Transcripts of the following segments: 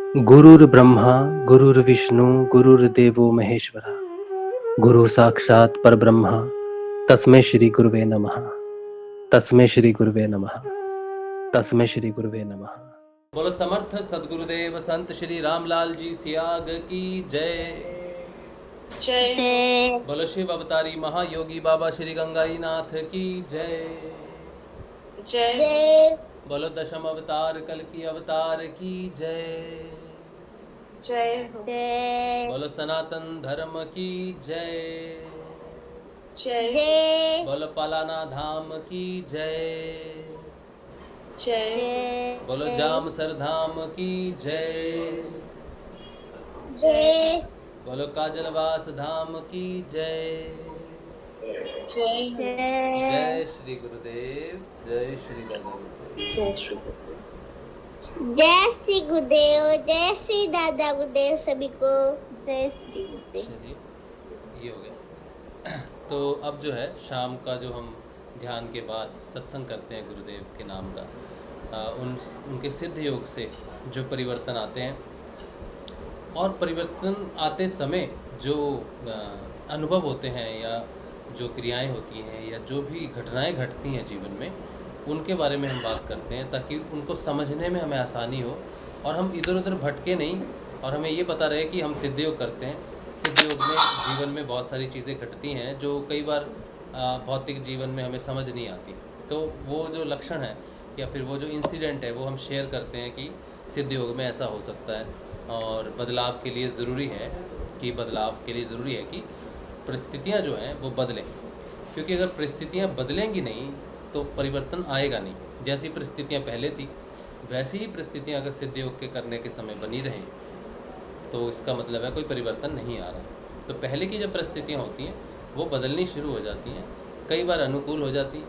गुरुर्ब्रह्मा गुरुर्विष्णु गुरुर्देवो महेश्वरा गुरु साक्षात् परब्रह्म तस्मै श्री गुरुवे नमः। तस्मै श्री गुरुवे नमः। तस्मै श्री गुरुवे नमः। बोलो समर्थ सदगुरुदेव संत श्री रामलाल जी सियाग की जय। जय। बोलो शिव अवतारी महायोगी बाबा श्री गंगाई नाथ की जय। जय। बोलो दशम अवतार कल की अवतार की जय। जय। बोलो सनातन धर्म की जय। जय। बोलो पलाना धाम की जय। जय। बोलो जाम सर धाम की जय। जय। बोलो काजलवास धाम की जय। जय श्री गुरुदेव। जय श्री दादा गुरुदेव। जय श्री गुरुदेव। जय श्री दादा गुरुदेव। सभी को जय श्री गुरुदेव। चलिए ये हो गया। तो अब जो है शाम का जो हम ध्यान के बाद सत्संग करते हैं गुरुदेव के नाम का, उनके सिद्ध योग से जो परिवर्तन आते हैं और परिवर्तन आते समय जो अनुभव होते हैं या जो क्रियाएं होती हैं या जो भी घटनाएं घटती हैं जीवन में, उनके बारे में हम बात करते हैं ताकि उनको समझने में हमें आसानी हो और हम इधर उधर भटके नहीं और हमें ये पता रहे कि हम सिद्ध योग करते हैं। सिद्ध योग में जीवन में बहुत सारी चीज़ें घटती हैं जो कई बार भौतिक जीवन में हमें समझ नहीं आती। तो वो जो लक्षण है या फिर वो जो इंसिडेंट है वो हम शेयर करते हैं कि सिद्ध योग में ऐसा हो सकता है और बदलाव के लिए ज़रूरी है कि परिस्थितियाँ जो हैं वो बदलें, क्योंकि अगर परिस्थितियाँ बदलेंगी नहीं तो परिवर्तन आएगा नहीं। जैसी परिस्थितियाँ पहले थी वैसी ही परिस्थितियाँ अगर सिद्ध योग के करने के समय बनी रहें तो इसका मतलब है कोई परिवर्तन नहीं आ रहा। तो पहले की जो परिस्थितियाँ होती हैं वो बदलनी शुरू हो जाती हैं, कई बार अनुकूल हो जाती,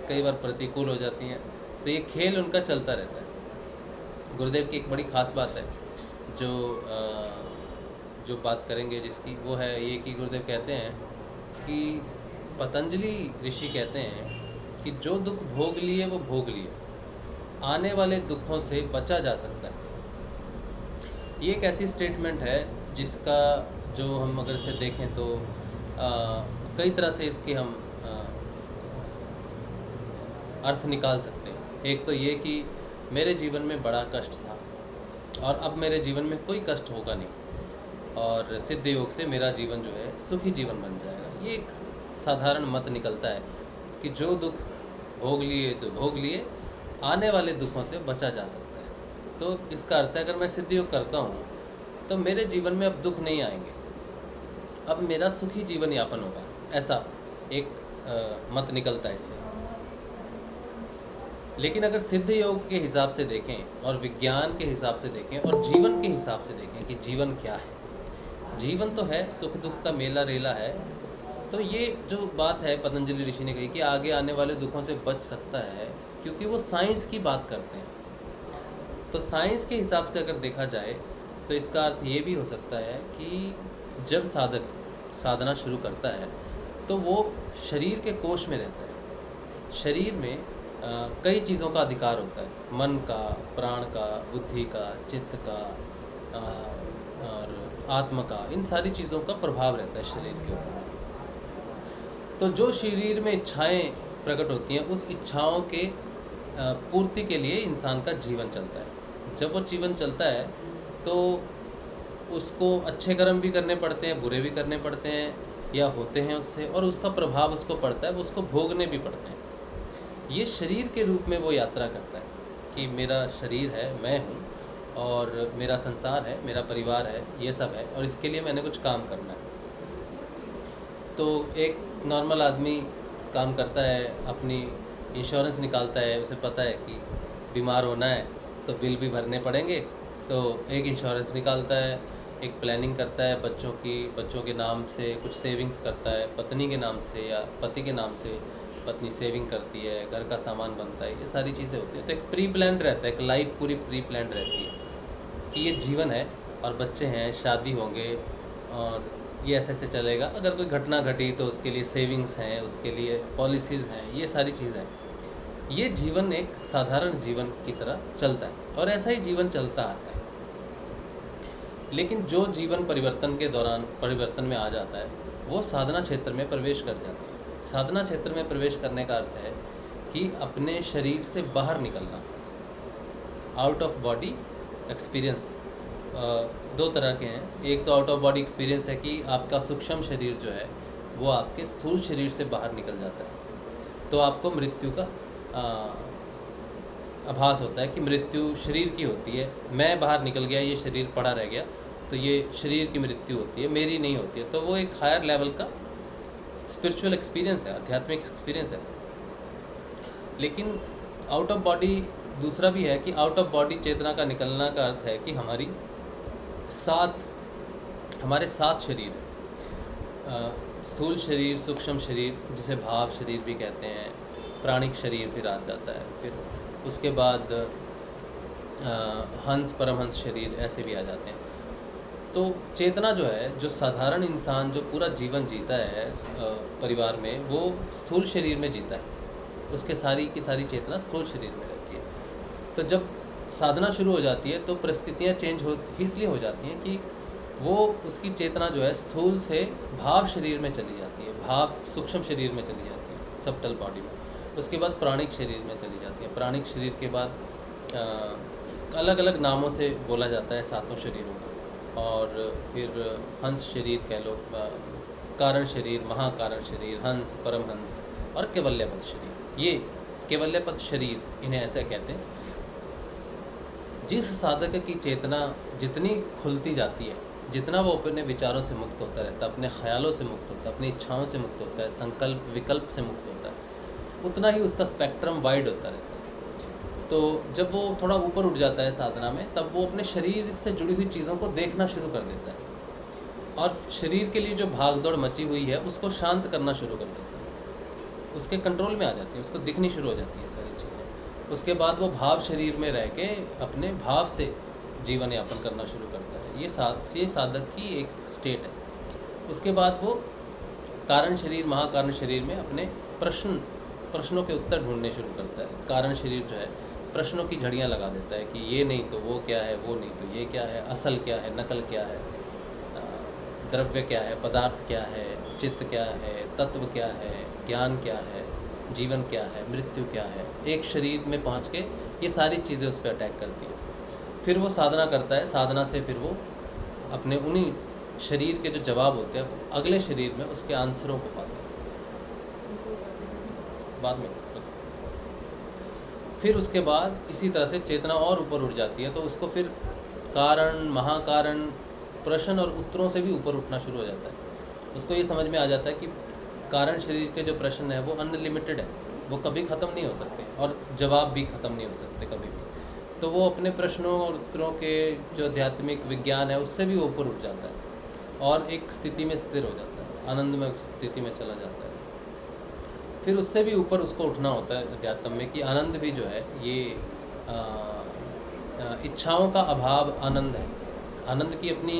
कई बार प्रतिकूल हो जाती हैं। तो ये खेल उनका चलता रहता है। गुरुदेव की एक बड़ी ख़ास बात है जो बात करेंगे जिसकी, वो है ये कि गुरुदेव कहते हैं कि पतंजलि ऋषि कहते हैं कि जो दुख भोग लिए वो भोग लिए, आने वाले दुखों से बचा जा सकता है। ये एक ऐसी स्टेटमेंट है जिसका जो हम अगर इसे देखें तो कई तरह से इसके हम अर्थ निकाल सकते हैं। एक तो ये कि मेरे जीवन में बड़ा कष्ट था और अब मेरे जीवन में कोई कष्ट होगा नहीं और सिद्ध योग से मेरा जीवन जो है सुखी जीवन बन जाएगा। ये एक साधारण मत निकलता है कि जो दुख भोग लिए तो भोग लिए, आने वाले दुखों से बचा जा सकता है। तो इसका अर्थ है अगर मैं सिद्ध योग करता हूँ तो मेरे जीवन में अब दुख नहीं आएंगे, अब मेरा सुखी जीवन यापन होगा। ऐसा एक मत निकलता है इससे। लेकिन अगर सिद्ध योग के हिसाब से देखें और विज्ञान के हिसाब से देखें और जीवन के हिसाब से देखें कि जीवन क्या है, जीवन तो है सुख दुख का मेला रेला है। तो ये जो बात है पतंजलि ऋषि ने कही कि आगे आने वाले दुखों से बच सकता है, क्योंकि वो साइंस की बात करते हैं। तो साइंस के हिसाब से अगर देखा जाए तो इसका अर्थ ये भी हो सकता है कि जब साधक साधना शुरू करता है तो वो शरीर के कोश में रहता है। शरीर में कई चीज़ों का अधिकार होता है, मन का, प्राण का, बुद्धि का, चित्त का और आत्मा का, इन सारी चीज़ों का प्रभाव रहता है शरीर के ऊपर। तो जो शरीर में इच्छाएं प्रकट होती हैं उस इच्छाओं के पूर्ति के लिए इंसान का जीवन चलता है। जब वो जीवन चलता है तो उसको अच्छे कर्म भी करने पड़ते हैं, बुरे भी करने पड़ते हैं या होते हैं उससे, और उसका प्रभाव उसको पड़ता है, वो उसको भोगने भी पड़ते हैं। ये शरीर के रूप में वो यात्रा करता है कि मेरा शरीर है, मैं हूँ और मेरा संसार है, मेरा परिवार है, ये सब है और इसके लिए मैंने कुछ काम करना है। तो एक नॉर्मल आदमी काम करता है, अपनी इंश्योरेंस निकालता है, उसे पता है कि बीमार होना है तो बिल भी भरने पड़ेंगे, तो एक इंश्योरेंस निकालता है, एक प्लानिंग करता है बच्चों के नाम से कुछ सेविंग्स करता है, पत्नी के नाम से या पति के नाम से पत्नी सेविंग करती है, घर का सामान बनता है, ये सारी चीज़ें होती हैं। तो एक प्री प्लान रहता है, एक लाइफ पूरी प्री प्लान रहती है कि ये जीवन है और बच्चे हैं, शादी होंगे और ये ऐसे ऐसे चलेगा। अगर कोई घटना घटी तो उसके लिए सेविंग्स हैं, उसके लिए पॉलिसीज़ हैं, ये सारी चीज़ें। ये जीवन एक साधारण जीवन की तरह चलता है और ऐसा ही जीवन चलता आता है। लेकिन जो जीवन परिवर्तन के दौरान परिवर्तन में आ जाता है वो साधना क्षेत्र में प्रवेश कर जाता है। साधना क्षेत्र में प्रवेश करने का अर्थ है कि अपने शरीर से बाहर निकलना, आउट ऑफ बॉडी एक्सपीरियंस। दो तरह के हैं, एक तो आउट ऑफ बॉडी एक्सपीरियंस है कि आपका सूक्ष्म शरीर जो है वो आपके स्थूल शरीर से बाहर निकल जाता है, तो आपको मृत्यु का आभास होता है कि मृत्यु शरीर की होती है। मैं बाहर निकल गया, ये शरीर पड़ा रह गया, तो ये शरीर की मृत्यु होती है, मेरी नहीं होती है। तो वो एक हायर लेवल का स्पिरिचुअल एक्सपीरियंस है, आध्यात्मिक एक्सपीरियंस है। लेकिन आउट ऑफ बॉडी दूसरा भी है कि आउट ऑफ बॉडी चेतना का निकलना का अर्थ है कि हमारे सात शरीर, स्थूल शरीर, सूक्ष्म शरीर जिसे भाव शरीर भी कहते हैं, प्राणिक शरीर फिर आ जाता है, फिर उसके बाद हंस परमहंस शरीर ऐसे भी आ जाते हैं। तो चेतना जो है, जो साधारण इंसान जो पूरा जीवन जीता है परिवार में, वो स्थूल शरीर में जीता है, उसके सारी की सारी चेतना स्थूल शरीर में रहती है। तो जब साधना शुरू हो जाती है तो परिस्थितियाँ चेंज इसलिए हो जाती हैं कि वो उसकी चेतना जो है स्थूल से भाव शरीर में चली जाती है, भाव सूक्ष्म शरीर में चली जाती है, सबटल बॉडी में। उसके बाद प्राणिक शरीर में चली जाती है। प्राणिक शरीर के बाद अलग अलग नामों से बोला जाता है सातों शरीरों को, और फिर हंस शरीर कह लो, कारण शरीर, महाकारण शरीर, हंस, परमहंस और केवल्यपद शरीर। ये केवल्यपद शरीर इन्हें ऐसे कहते हैं। जिस साधक की चेतना जितनी खुलती जाती है, जितना वो अपने विचारों से मुक्त होता रहता है, अपने ख्यालों से मुक्त होता है, अपनी इच्छाओं से मुक्त होता है, संकल्प विकल्प से मुक्त होता है, उतना ही उसका स्पेक्ट्रम वाइड होता रहता है। तो जब वो थोड़ा ऊपर उठ जाता है साधना में, तब वो अपने शरीर से जुड़ी हुई चीज़ों को देखना शुरू कर देता है, और शरीर के लिए जो भागदौड़ मची हुई है उसको शांत करना शुरू कर देता है, उसके कंट्रोल में आ जाती है, उसको दिखनी शुरू हो जाती है सारी चीज़ें। उसके बाद वो भाव शरीर में रह के अपने भाव से जीवन यापन करना शुरू करता है। ये साधक की एक स्टेट है। उसके बाद वो कारण शरीर, महाकारण शरीर में अपने प्रश्नों के उत्तर ढूंढने शुरू करता है। कारण शरीर जो है प्रश्नों की झड़ियाँ लगा देता है कि ये नहीं तो वो क्या है, वो नहीं तो ये क्या है, असल क्या है, नकल क्या है, द्रव्य क्या है, पदार्थ क्या है, चित्त क्या है, तत्व क्या है, ज्ञान क्या है, जीवन क्या है, मृत्यु क्या है। एक शरीर में पहुँच के ये सारी चीज़ें उस पर अटैक करती हैं। फिर वो साधना करता है, साधना से फिर वो अपने उन्हीं शरीर के जो जवाब होते हैं वो अगले शरीर में उसके आंसरों को पाता है बाद में। फिर उसके बाद इसी तरह से चेतना और ऊपर उठ जाती है, तो उसको फिर कारण, महाकारण, प्रश्न और उत्तरों से भी ऊपर उठना शुरू हो जाता है। उसको ये समझ में आ जाता है कि कारण शरीर के जो प्रश्न है वो अनलिमिटेड है, वो कभी ख़त्म नहीं हो सकते, और जवाब भी ख़त्म नहीं हो सकते कभी भी। तो वो अपने प्रश्नों और उत्तरों के जो आध्यात्मिक विज्ञान है उससे भी ऊपर उठ जाता है और एक स्थिति में स्थिर हो जाता है, आनंदमय स्थिति में चला जाता है। फिर उससे भी ऊपर उसको उठना होता है अध्यात्म में कि आनंद भी जो है ये इच्छाओं का अभाव आनंद है। आनंद की अपनी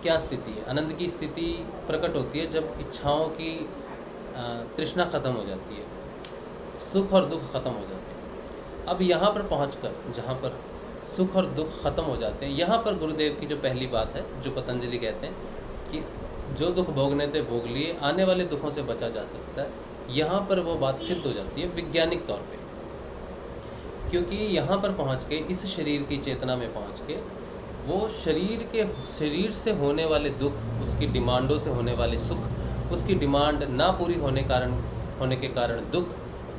क्या स्थिति है? आनंद की स्थिति प्रकट होती है जब इच्छाओं की तृष्णा ख़त्म हो जाती है, सुख और दुख ख़त्म हो जाते हैं। अब यहाँ पर पहुँचकर जहाँ पर सुख और दुख ख़त्म हो जाते हैं, यहाँ पर गुरुदेव की जो पहली बात है, जो पतंजलि कहते हैं कि जो दुख भोगने थे भोग लिए, आने वाले दुखों से बचा जा सकता है, यहाँ पर वो बात सिद्ध हो जाती है वैज्ञानिक तौर पे। क्योंकि यहाँ पर पहुँच के, इस शरीर की चेतना में पहुँच के, वो शरीर से होने वाले दुख, उसकी डिमांडों से होने वाले सुख, उसकी डिमांड ना पूरी होने के कारण दुख,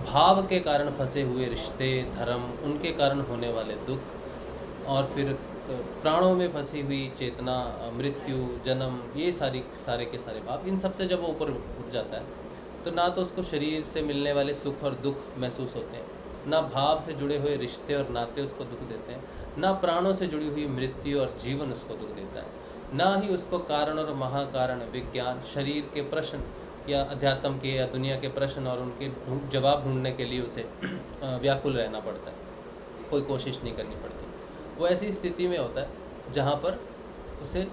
भाव के कारण फंसे हुए रिश्ते, धर्म, उनके कारण होने वाले दुख, और फिर प्राणों में फंसी हुई चेतना, मृत्यु, जन्म, ये सारे के सारे भाव, इन सब से जब वो ऊपर उठ जाता है तो ना तो उसको शरीर से मिलने वाले सुख और दुख महसूस होते हैं, ना भाव से जुड़े हुए रिश्ते और नाते उसको दुख देते हैं, ना प्राणों से जुड़ी हुई मृत्यु और जीवन उसको दुख देता है, ना ही उसको कारण और महाकारण, विज्ञान, शरीर के प्रश्न या अध्यात्म के या दुनिया के प्रश्न और उनके जवाब ढूंढने के लिए उसे व्याकुल रहना पड़ता है, कोई कोशिश नहीं करनी पड़ती। वो ऐसी स्थिति में होता है जहाँ पर उसे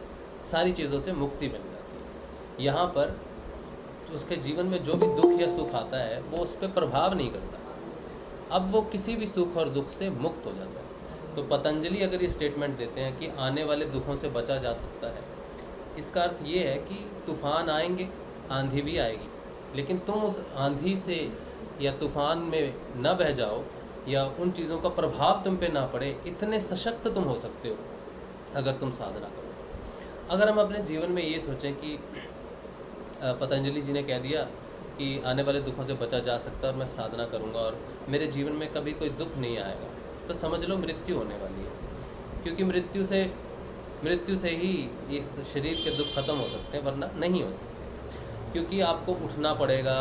सारी चीज़ों से मुक्ति मिल जाती है। यहाँ पर उसके जीवन में जो भी दुख या सुख आता है वो उस पर प्रभाव नहीं करता। अब वो किसी भी सुख और दुख से मुक्त हो जाता है। तो पतंजलि अगर ये स्टेटमेंट देते हैं कि आने वाले दुखों से बचा जा सकता है, इसका अर्थ ये है कि तूफ़ान आएंगे, आंधी भी आएगी, लेकिन तुम उस आंधी से या तूफ़ान में न बह जाओ या उन चीज़ों का प्रभाव तुम पे ना पड़े, इतने सशक्त तुम हो सकते हो अगर तुम साधना करो। अगर हम अपने जीवन में ये सोचें कि पतंजलि जी ने कह दिया कि आने वाले दुखों से बचा जा सकता है और मैं साधना करूंगा और मेरे जीवन में कभी कोई दुख नहीं आएगा, तो समझ लो मृत्यु होने वाली है, क्योंकि मृत्यु से ही इस शरीर के दुख खत्म हो सकते हैं, वरना नहीं हो सकते। क्योंकि आपको उठना पड़ेगा,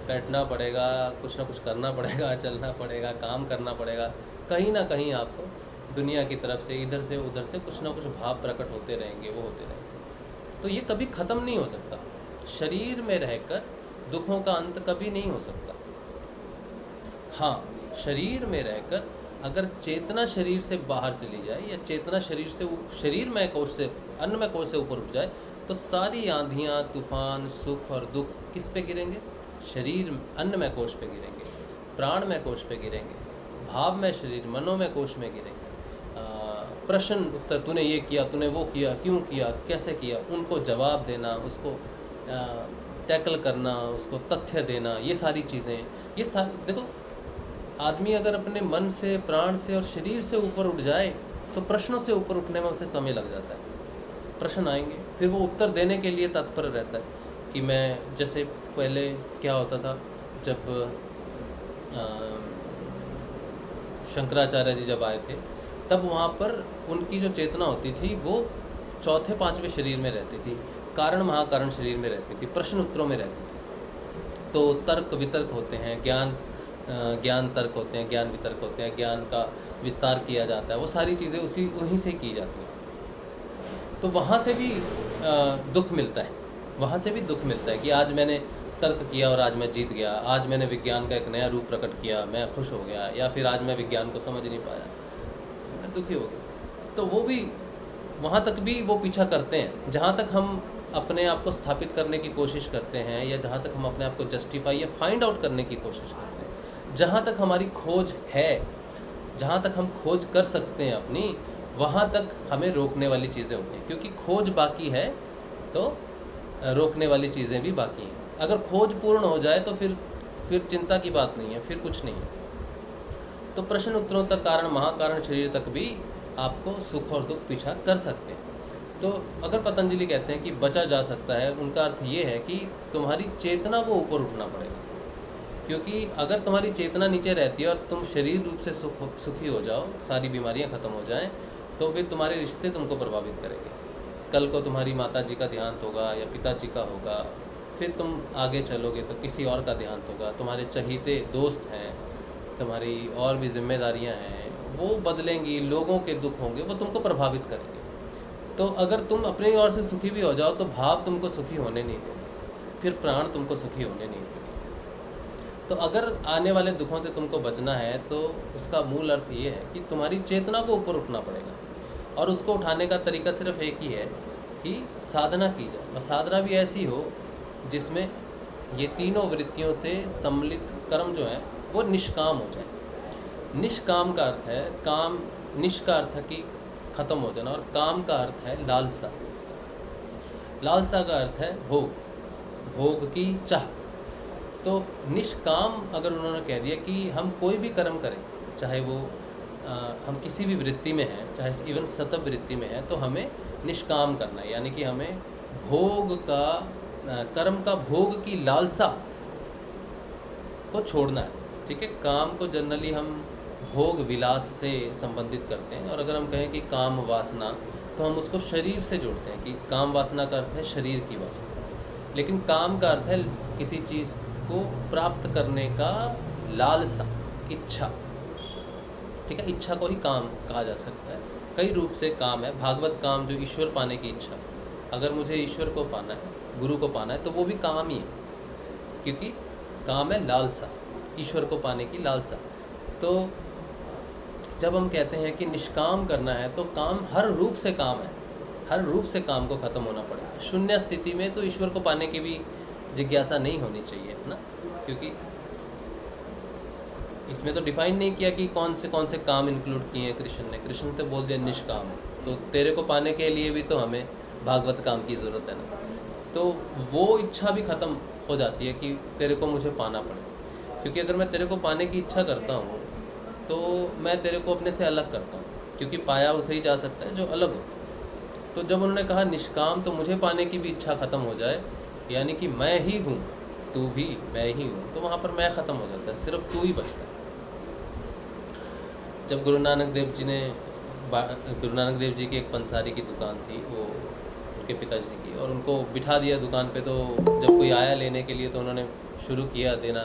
बैठना पड़ेगा, कुछ ना कुछ करना पड़ेगा, चलना पड़ेगा, काम करना पड़ेगा, कहीं ना कहीं आपको दुनिया की तरफ से इधर से उधर से कुछ ना कुछ भाव प्रकट होते रहेंगे, वो होते रहेंगे। तो ये कभी ख़त्म नहीं हो सकता। शरीर में रहकर दुखों का अंत कभी नहीं हो सकता। हाँ, शरीर में रहकर अगर चेतना शरीर से बाहर चली जाए या चेतना शरीरमय कोश से, अन्नमय कोश से ऊपर उठ जाए, तो सारी आंधियाँ, तूफान, सुख और दुख किस पे गिरेंगे? शरीर, अन्नमय कोश पे गिरेंगे, प्राणमय कोश पे गिरेंगे, भावमय शरीर, मनोमय कोश में गिरेंगे। प्रश्न उत्तर, तूने ये किया, तूने वो किया, क्यों किया, कैसे किया, उनको जवाब देना, उसको टैकल करना, उसको तथ्य देना, ये सारी चीज़ें, ये सारी, देखो आदमी अगर अपने मन से, प्राण से और शरीर से ऊपर उठ जाए तो प्रश्नों से ऊपर उठने में उसे समय लग जाता है। प्रश्न आएंगे, फिर वो उत्तर देने के लिए तत्पर रहता है कि मैं, जैसे पहले क्या होता था, जब शंकराचार्य जी जब आए थे, तब वहाँ पर उनकी जो चेतना होती थी वो चौथे पांचवें शरीर में रहती थी, कारण महाकारण शरीर में रहती थी, प्रश्न उत्तरों में रहती थी। तो तर्क वितर्क होते हैं, ज्ञान तर्क होते हैं, ज्ञान वितर्क होते हैं, ज्ञान का विस्तार किया जाता है, वो सारी चीज़ें वहीं से की जाती हैं। तो वहाँ से भी दुख मिलता है, वहाँ से भी दुख मिलता है कि आज मैंने तर्क किया और आज मैं जीत गया, आज मैंने विज्ञान का एक नया रूप प्रकट किया, मैं खुश हो गया, या फिर आज मैं विज्ञान को समझ नहीं पाया, मैं दुखी हो गया। तो वो भी, वहाँ तक भी वो पीछा करते हैं, जहाँ तक हम अपने आप को स्थापित करने की कोशिश करते हैं या जहाँ तक हम अपने आप को जस्टिफाई या फाइंड आउट करने की कोशिश करते हैं, जहाँ तक हमारी खोज है, जहाँ तक हम खोज कर सकते हैं अपनी, वहाँ तक हमें रोकने वाली चीज़ें होती हैं। क्योंकि खोज बाकी है तो रोकने वाली चीज़ें भी बाकी हैं। अगर खोज पूर्ण हो जाए तो फिर चिंता की बात नहीं है, फिर कुछ नहीं है। तो प्रश्न उत्तरों तक, कारण महाकारण शरीर तक भी आपको सुख और दुख पीछा कर सकते हैं। तो अगर पतंजलि कहते हैं कि बचा जा सकता है, उनका अर्थ ये है कि तुम्हारी चेतना को ऊपर उठना पड़ेगा। क्योंकि अगर तुम्हारी चेतना नीचे रहती है और तुम शरीर रूप से सुखी हो जाओ, सारी बीमारियां खत्म हो जाएं, तो फिर तुम्हारे रिश्ते तुमको प्रभावित करेंगे। कल को तुम्हारी माता जी का देहांत होगा या पिताजी का होगा, फिर तुम आगे चलोगे तो किसी और का देहांत होगा, तुम्हारे चहीते दोस्त हैं, तुम्हारी और भी जिम्मेदारियां हैं, वो बदलेंगी, लोगों के दुख होंगे, वो तुमको प्रभावित करेंगे। तो अगर तुम अपनी ओर से सुखी भी हो जाओ तो भाव तुमको सुखी होने नहीं देंगे, फिर प्राण तुमको सुखी होने नहीं देंगे। तो अगर आने वाले दुखों से तुमको बचना है तो उसका मूल अर्थ ये है कि तुम्हारी चेतना को ऊपर उठना पड़ेगा, और उसको उठाने का तरीका सिर्फ एक ही है कि साधना की जाए। और साधना भी ऐसी हो जिसमें ये तीनों वृत्तियों से सम्मिलित कर्म जो है वो निष्काम हो जाए। निष्काम का अर्थ है काम, निष् का अर्थ है कि खत्म हो जाना, और काम का अर्थ है लालसा। लालसा का अर्थ है भोग, भोग की चाह। तो निष्काम अगर उन्होंने कह दिया कि हम कोई भी कर्म करें, चाहे वो हम किसी भी वृत्ति में हैं, चाहे इवन सतत वृत्ति में है, तो हमें निष्काम करना है, यानी कि हमें भोग का, कर्म का भोग की लालसा को छोड़ना है। ठीक है, काम को जनरली हम भोग विलास से संबंधित करते हैं, और अगर हम कहें कि काम वासना, तो हम उसको शरीर से जोड़ते हैं कि काम वासना का अर्थ है शरीर की वासना, लेकिन काम का अर्थ है किसी चीज़ को प्राप्त करने का लालसा, इच्छा। ठीक है, इच्छा को ही काम कहा जा सकता है। कई रूप से काम है। भागवत काम, जो ईश्वर पाने की इच्छा, अगर मुझे ईश्वर को पाना है, गुरु को पाना है, तो वो भी काम ही है, क्योंकि काम है लालसा, ईश्वर को पाने की लालसा। तो जब हम कहते हैं कि निष्काम करना है, तो काम हर रूप से काम है, हर रूप से काम को ख़त्म होना पड़ेगा। शून्य स्थिति में तो ईश्वर को पाने की भी जिज्ञासा नहीं होनी चाहिए, है ना, क्योंकि इसमें तो डिफाइन नहीं किया कि कौन से काम इंक्लूड किए हैं कृष्ण ने। कृष्ण ने तो बोल दिया निष्काम। तो तेरे को पाने के लिए भी तो हमें भागवत काम की ज़रूरत है ना। तो वो इच्छा भी ख़त्म हो जाती है कि तेरे को मुझे पाना पड़े, क्योंकि अगर मैं तेरे को पाने की इच्छा करता हूँ तो मैं तेरे को अपने से अलग करता हूँ, क्योंकि पाया उसे ही जा सकता है जो अलग हो। तो जब उन्होंने कहा निष्काम, तो मुझे पाने की भी इच्छा ख़त्म हो जाए, यानी कि मैं ही हूँ, तू भी मैं ही हूँ, तो वहाँ पर मैं ख़त्म हो जाता है, सिर्फ तू ही बचता है। जब गुरु नानक देव जी की एक पंसारी की दुकान थी, वो उनके पिताजी की, और उनको बिठा दिया दुकान पे। तो जब कोई आया लेने के लिए तो उन्होंने शुरू किया देना,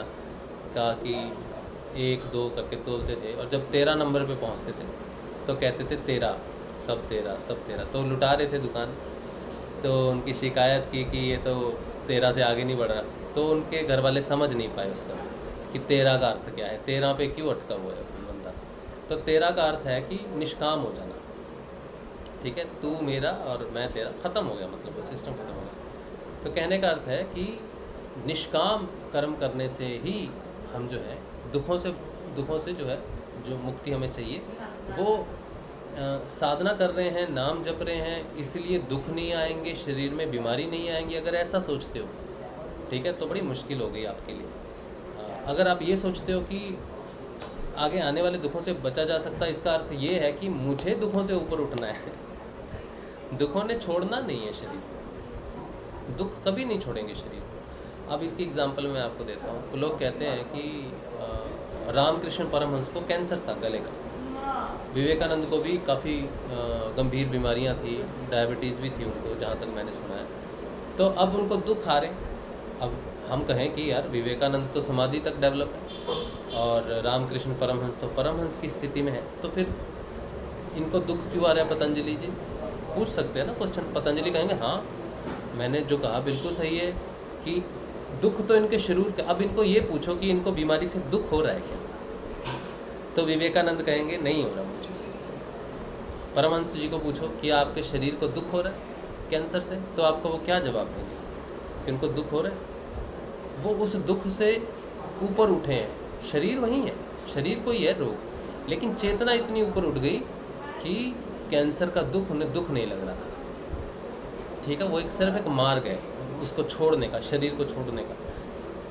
कहा कि 1 2 करके तोलते थे, और जब 13 नंबर पे पहुंचते थे तो कहते थे 13, सब 13, सब 13। तो लुटा रहे थे दुकान। तो उनकी शिकायत की कि ये तो 13 से आगे नहीं बढ़ रहा। तो उनके घर वाले समझ नहीं पाए उस समय कि 13 का अर्थ क्या है, 13 पे क्यों अटका हुआ है बंदा। तो 13 का अर्थ है कि निष्काम हो जाना, ठीक है, तू मेरा और मैं तेरा, ख़त्म हो गया, मतलब वो सिस्टम ख़त्म हो गया। तो कहने का अर्थ है कि निष्काम कर्म करने से ही हम जो है दुखों से जो है, जो मुक्ति हमें चाहिए, वो साधना कर रहे हैं, नाम जप रहे हैं, इसलिए दुख नहीं आएंगे, शरीर में बीमारी नहीं आएंगी। अगर ऐसा सोचते हो, ठीक है, तो बड़ी मुश्किल हो गई आपके लिए। अगर आप ये सोचते हो कि आगे आने वाले दुखों से बचा जा सकता है, इसका अर्थ ये है कि मुझे दुखों से ऊपर उठना है। दुखों ने छोड़ना नहीं है शरीर को, दुख कभी नहीं छोड़ेंगे शरीर को। अब इसकी एग्जांपल मैं आपको देता हूँ। लोग कहते हैं कि रामकृष्ण परमहंस को कैंसर था गले का, विवेकानंद को भी काफ़ी गंभीर बीमारियां थी, डायबिटीज़ भी थी उनको, जहाँ तक मैंने सुना है। तो अब उनको दुख आ रहे। अब हम कहें कि यार विवेकानंद तो समाधि तक डेवलप है और रामकृष्ण परमहंस तो परमहंस की स्थिति में है, तो फिर इनको दुख क्यों आ रहा है? पतंजलि जी पूछ सकते हैं ना क्वेश्चन। पतंजलि कहेंगे हाँ, मैंने जो कहा बिल्कुल सही है कि दुख तो इनके शरीर का। अब इनको ये पूछो कि इनको बीमारी से दुख हो रहा है क्या, तो विवेकानंद कहेंगे नहीं हो रहा मुझे। परमहंस जी को पूछो कि आपके शरीर को दुख हो रहा है कैंसर से, तो आपको वो क्या जवाब देंगे कि उनको दुख हो रहा है। वो उस दुख से ऊपर उठे हैं, शरीर वही है, शरीर को ही है रोग, लेकिन चेतना इतनी ऊपर उठ गई कि कैंसर का दुख उन्हें दुख नहीं लग रहा था। ठीक है, वो सिर्फ एक मार्ग है उसको छोड़ने का, शरीर को छोड़ने का।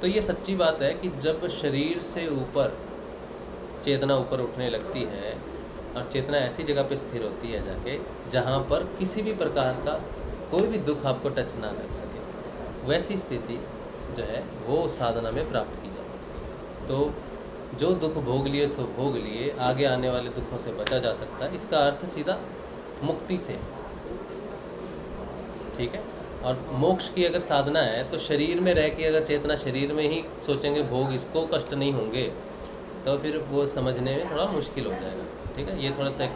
तो ये सच्ची बात है कि जब शरीर से ऊपर चेतना ऊपर उठने लगती है, और चेतना ऐसी जगह पे स्थिर होती है जाके जहाँ पर किसी भी प्रकार का कोई भी दुख आपको टच ना कर सके, वैसी स्थिति जो है वो साधना में प्राप्त की जा सकती है। तो जो दुख भोग लिए सो भोग लिए, आगे आने वाले दुखों से बचा जा सकता है। इसका अर्थ सीधा मुक्ति से, ठीक है। और मोक्ष की अगर साधना है तो शरीर में रह के अगर चेतना शरीर में ही सोचेंगे भोग इसको कष्ट नहीं होंगे, तो फिर वो समझने में थोड़ा मुश्किल हो जाएगा, ठीक है। ये थोड़ा सा एक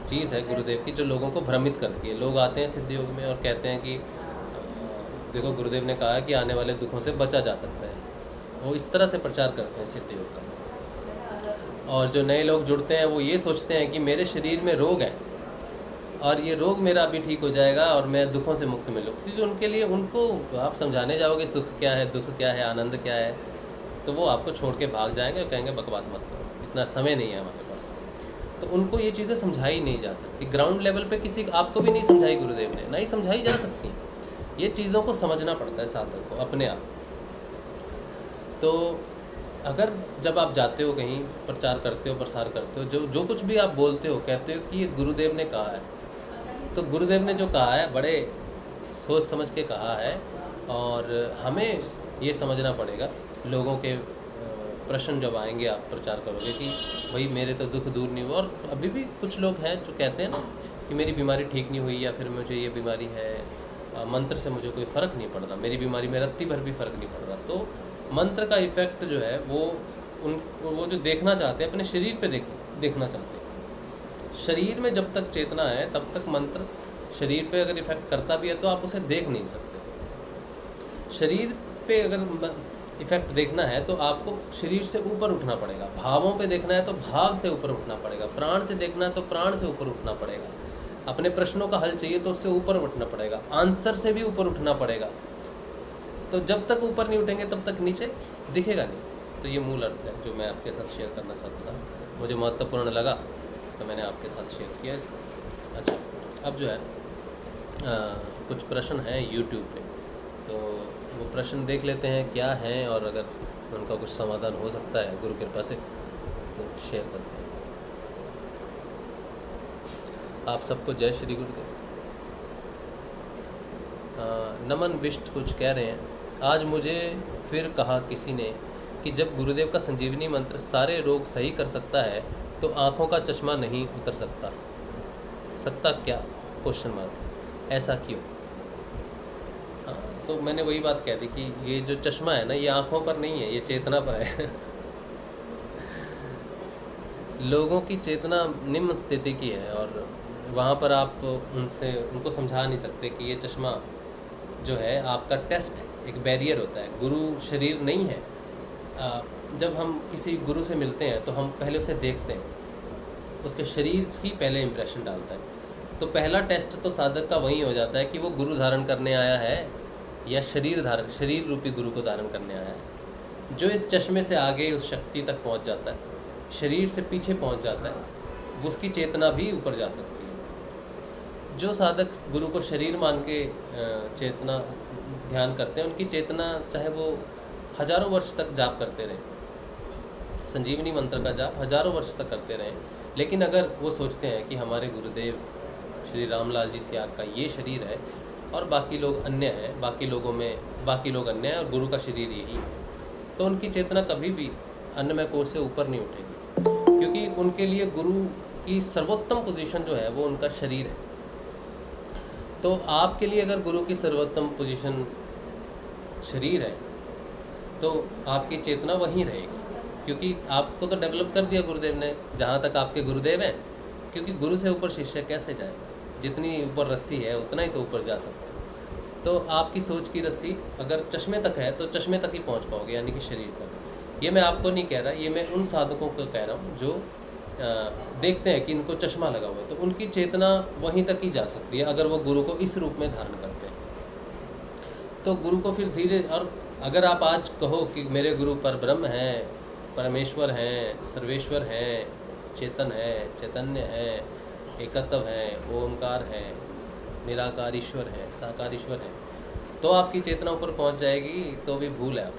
चीज़ है गुरुदेव की जो लोगों को भ्रमित करती है। लोग आते हैं सिद्ध योग में और कहते हैं कि देखो गुरुदेव ने कहा कि आने वाले दुखों से बचा जा सकता है, वो इस तरह से प्रचार करते हैं सिद्ध योग का। और जो नए लोग जुड़ते हैं वो ये सोचते हैं कि मेरे शरीर में रोग है और ये रोग मेरा अभी ठीक हो जाएगा और मैं दुखों से मुक्त मिलूँ, क्योंकि उनके लिए, उनको आप समझाने जाओगे सुख क्या है, दुख क्या है, आनंद क्या है, तो वो आपको छोड़ के भाग जाएंगे और कहेंगे बकवास मत करो, इतना समय नहीं है हमारे पास। तो उनको ये चीज़ें समझाई नहीं जा सकती, ग्राउंड लेवल पे किसी आपको भी नहीं समझाई गुरुदेव ने, नहीं समझाई जा सकती। ये चीज़ों को समझना पड़ता है साधक को अपने आप। तो अगर जब आप जाते हो कहीं, प्रचार करते हो, प्रसार करते हो, जो कुछ भी आप बोलते हो, कहते हो कि ये गुरुदेव ने कहा है, तो गुरुदेव ने जो कहा है बड़े सोच समझ के कहा है। और हमें ये समझना पड़ेगा, लोगों के प्रश्न जब आएंगे आप प्रचार करोगे कि भाई मेरे तो दुख दूर नहीं हुआ, और अभी भी कुछ लोग हैं जो कहते हैं ना कि मेरी बीमारी ठीक नहीं हुई, या फिर मुझे ये बीमारी है, मंत्र से मुझे कोई फ़र्क नहीं पड़ता, मेरी बीमारी में रत्ती भर भी फ़र्क नहीं पड़ता। तो मंत्र का इफ़ेक्ट जो है वो जो देखना चाहते हैं अपने शरीर पे देखना चाहते हैं। शरीर में जब तक चेतना है तब तक मंत्र शरीर पे अगर इफ़ेक्ट करता भी है तो आप उसे देख नहीं सकते। शरीर पे अगर इफ़ेक्ट देखना है तो आपको शरीर से ऊपर उठना पड़ेगा, भावों पे देखना है तो भाव से ऊपर उठना पड़ेगा, प्राण से देखना है तो प्राण से ऊपर उठना पड़ेगा, अपने प्रश्नों का हल चाहिए तो उससे ऊपर उठना पड़ेगा, आंसर से भी ऊपर उठना पड़ेगा। तो जब तक ऊपर नहीं उठेंगे तब तक नीचे दिखेगा नहीं। तो ये मूल अर्थ है जो मैं आपके साथ शेयर करना चाहता था, मुझे महत्वपूर्ण लगा तो मैंने आपके साथ शेयर किया इसको। अच्छा, अब जो है कुछ प्रश्न हैं यूट्यूब पे, तो वो प्रश्न देख लेते हैं क्या हैं, और अगर उनका कुछ समाधान हो सकता है गुरु कृपा से तो शेयर करते हैं। आप सबको जय श्री गुरुदेव। नमन बिष्ट कुछ कह रहे हैं, आज मुझे फिर कहा किसी ने कि जब गुरुदेव का संजीवनी मंत्र सारे रोग सही कर सकता है तो आँखों का चश्मा नहीं उतर सकता क्या? Question mark. ऐसा क्यों? हाँ, तो मैंने वही बात कह दी कि ये जो चश्मा है ना, ये आँखों पर नहीं है, ये चेतना पर है। लोगों की चेतना निम्न स्थिति की है, और वहाँ पर आप उनको समझा नहीं सकते कि ये चश्मा जो है आपका टेस्ट है, एक बैरियर होता है। गुरु शरीर नहीं है। जब हम किसी गुरु से मिलते हैं तो हम पहले उसे देखते हैं, उसके शरीर ही पहले इंप्रेशन डालता है। तो पहला टेस्ट तो साधक का वही हो जाता है कि वो गुरु धारण करने आया है या शरीर रूपी गुरु को धारण करने आया है। जो इस चश्मे से आगे उस शक्ति तक पहुंच जाता है, शरीर से पीछे पहुंच जाता है, वो उसकी चेतना भी ऊपर जा सकती है। जो साधक गुरु को शरीर मान के चेतना ध्यान करते हैं, उनकी चेतना चाहे वो हजारों वर्ष तक जाप करते रहे, संजीवनी मंत्र का जाप हजारों वर्ष तक करते रहे, लेकिन अगर वो सोचते हैं कि हमारे गुरुदेव श्री रामलाल जी सियाग का ये शरीर है और बाकी लोग अन्य हैं, बाकी लोग अन्य हैं और गुरु का शरीर यही है, तो उनकी चेतना कभी भी अन्नमय कोश से ऊपर नहीं उठेगी, क्योंकि उनके लिए गुरु की सर्वोत्तम पोजीशन जो है वो उनका शरीर है। तो आपके लिए अगर गुरु की सर्वोत्तम पोजीशन शरीर है तो आपकी चेतना वहीं रहेगी, क्योंकि आपको तो डेवलप कर दिया गुरुदेव ने जहाँ तक आपके गुरुदेव हैं, क्योंकि गुरु से ऊपर शिष्य कैसे जाएगा? जितनी ऊपर रस्सी है उतना ही तो ऊपर जा सकता है। तो आपकी सोच की रस्सी अगर चश्मे तक है तो चश्मे तक ही पहुँच पाओगे, यानी कि शरीर तक। ये मैं आपको नहीं कह रहा, ये मैं उन साधकों को कह रहा हूँ जो देखते हैं कि इनको चश्मा लगा हुआ है, तो उनकी चेतना वहीं तक ही जा सकती है अगर वो गुरु को इस रूप में धारण करते हैं। तो गुरु को फिर धीरे, और अगर आप आज कहो कि मेरे गुरु पर ब्रह्म हैं, परमेश्वर हैं, सर्वेश्वर हैं, चेतन है, चैतन्य है, एकत्व है, ओमकार है, निराकार ईश्वर है, साकार ईश्वर है, तो आपकी चेतना ऊपर पहुंच जाएगी, तो भी भूल है आप,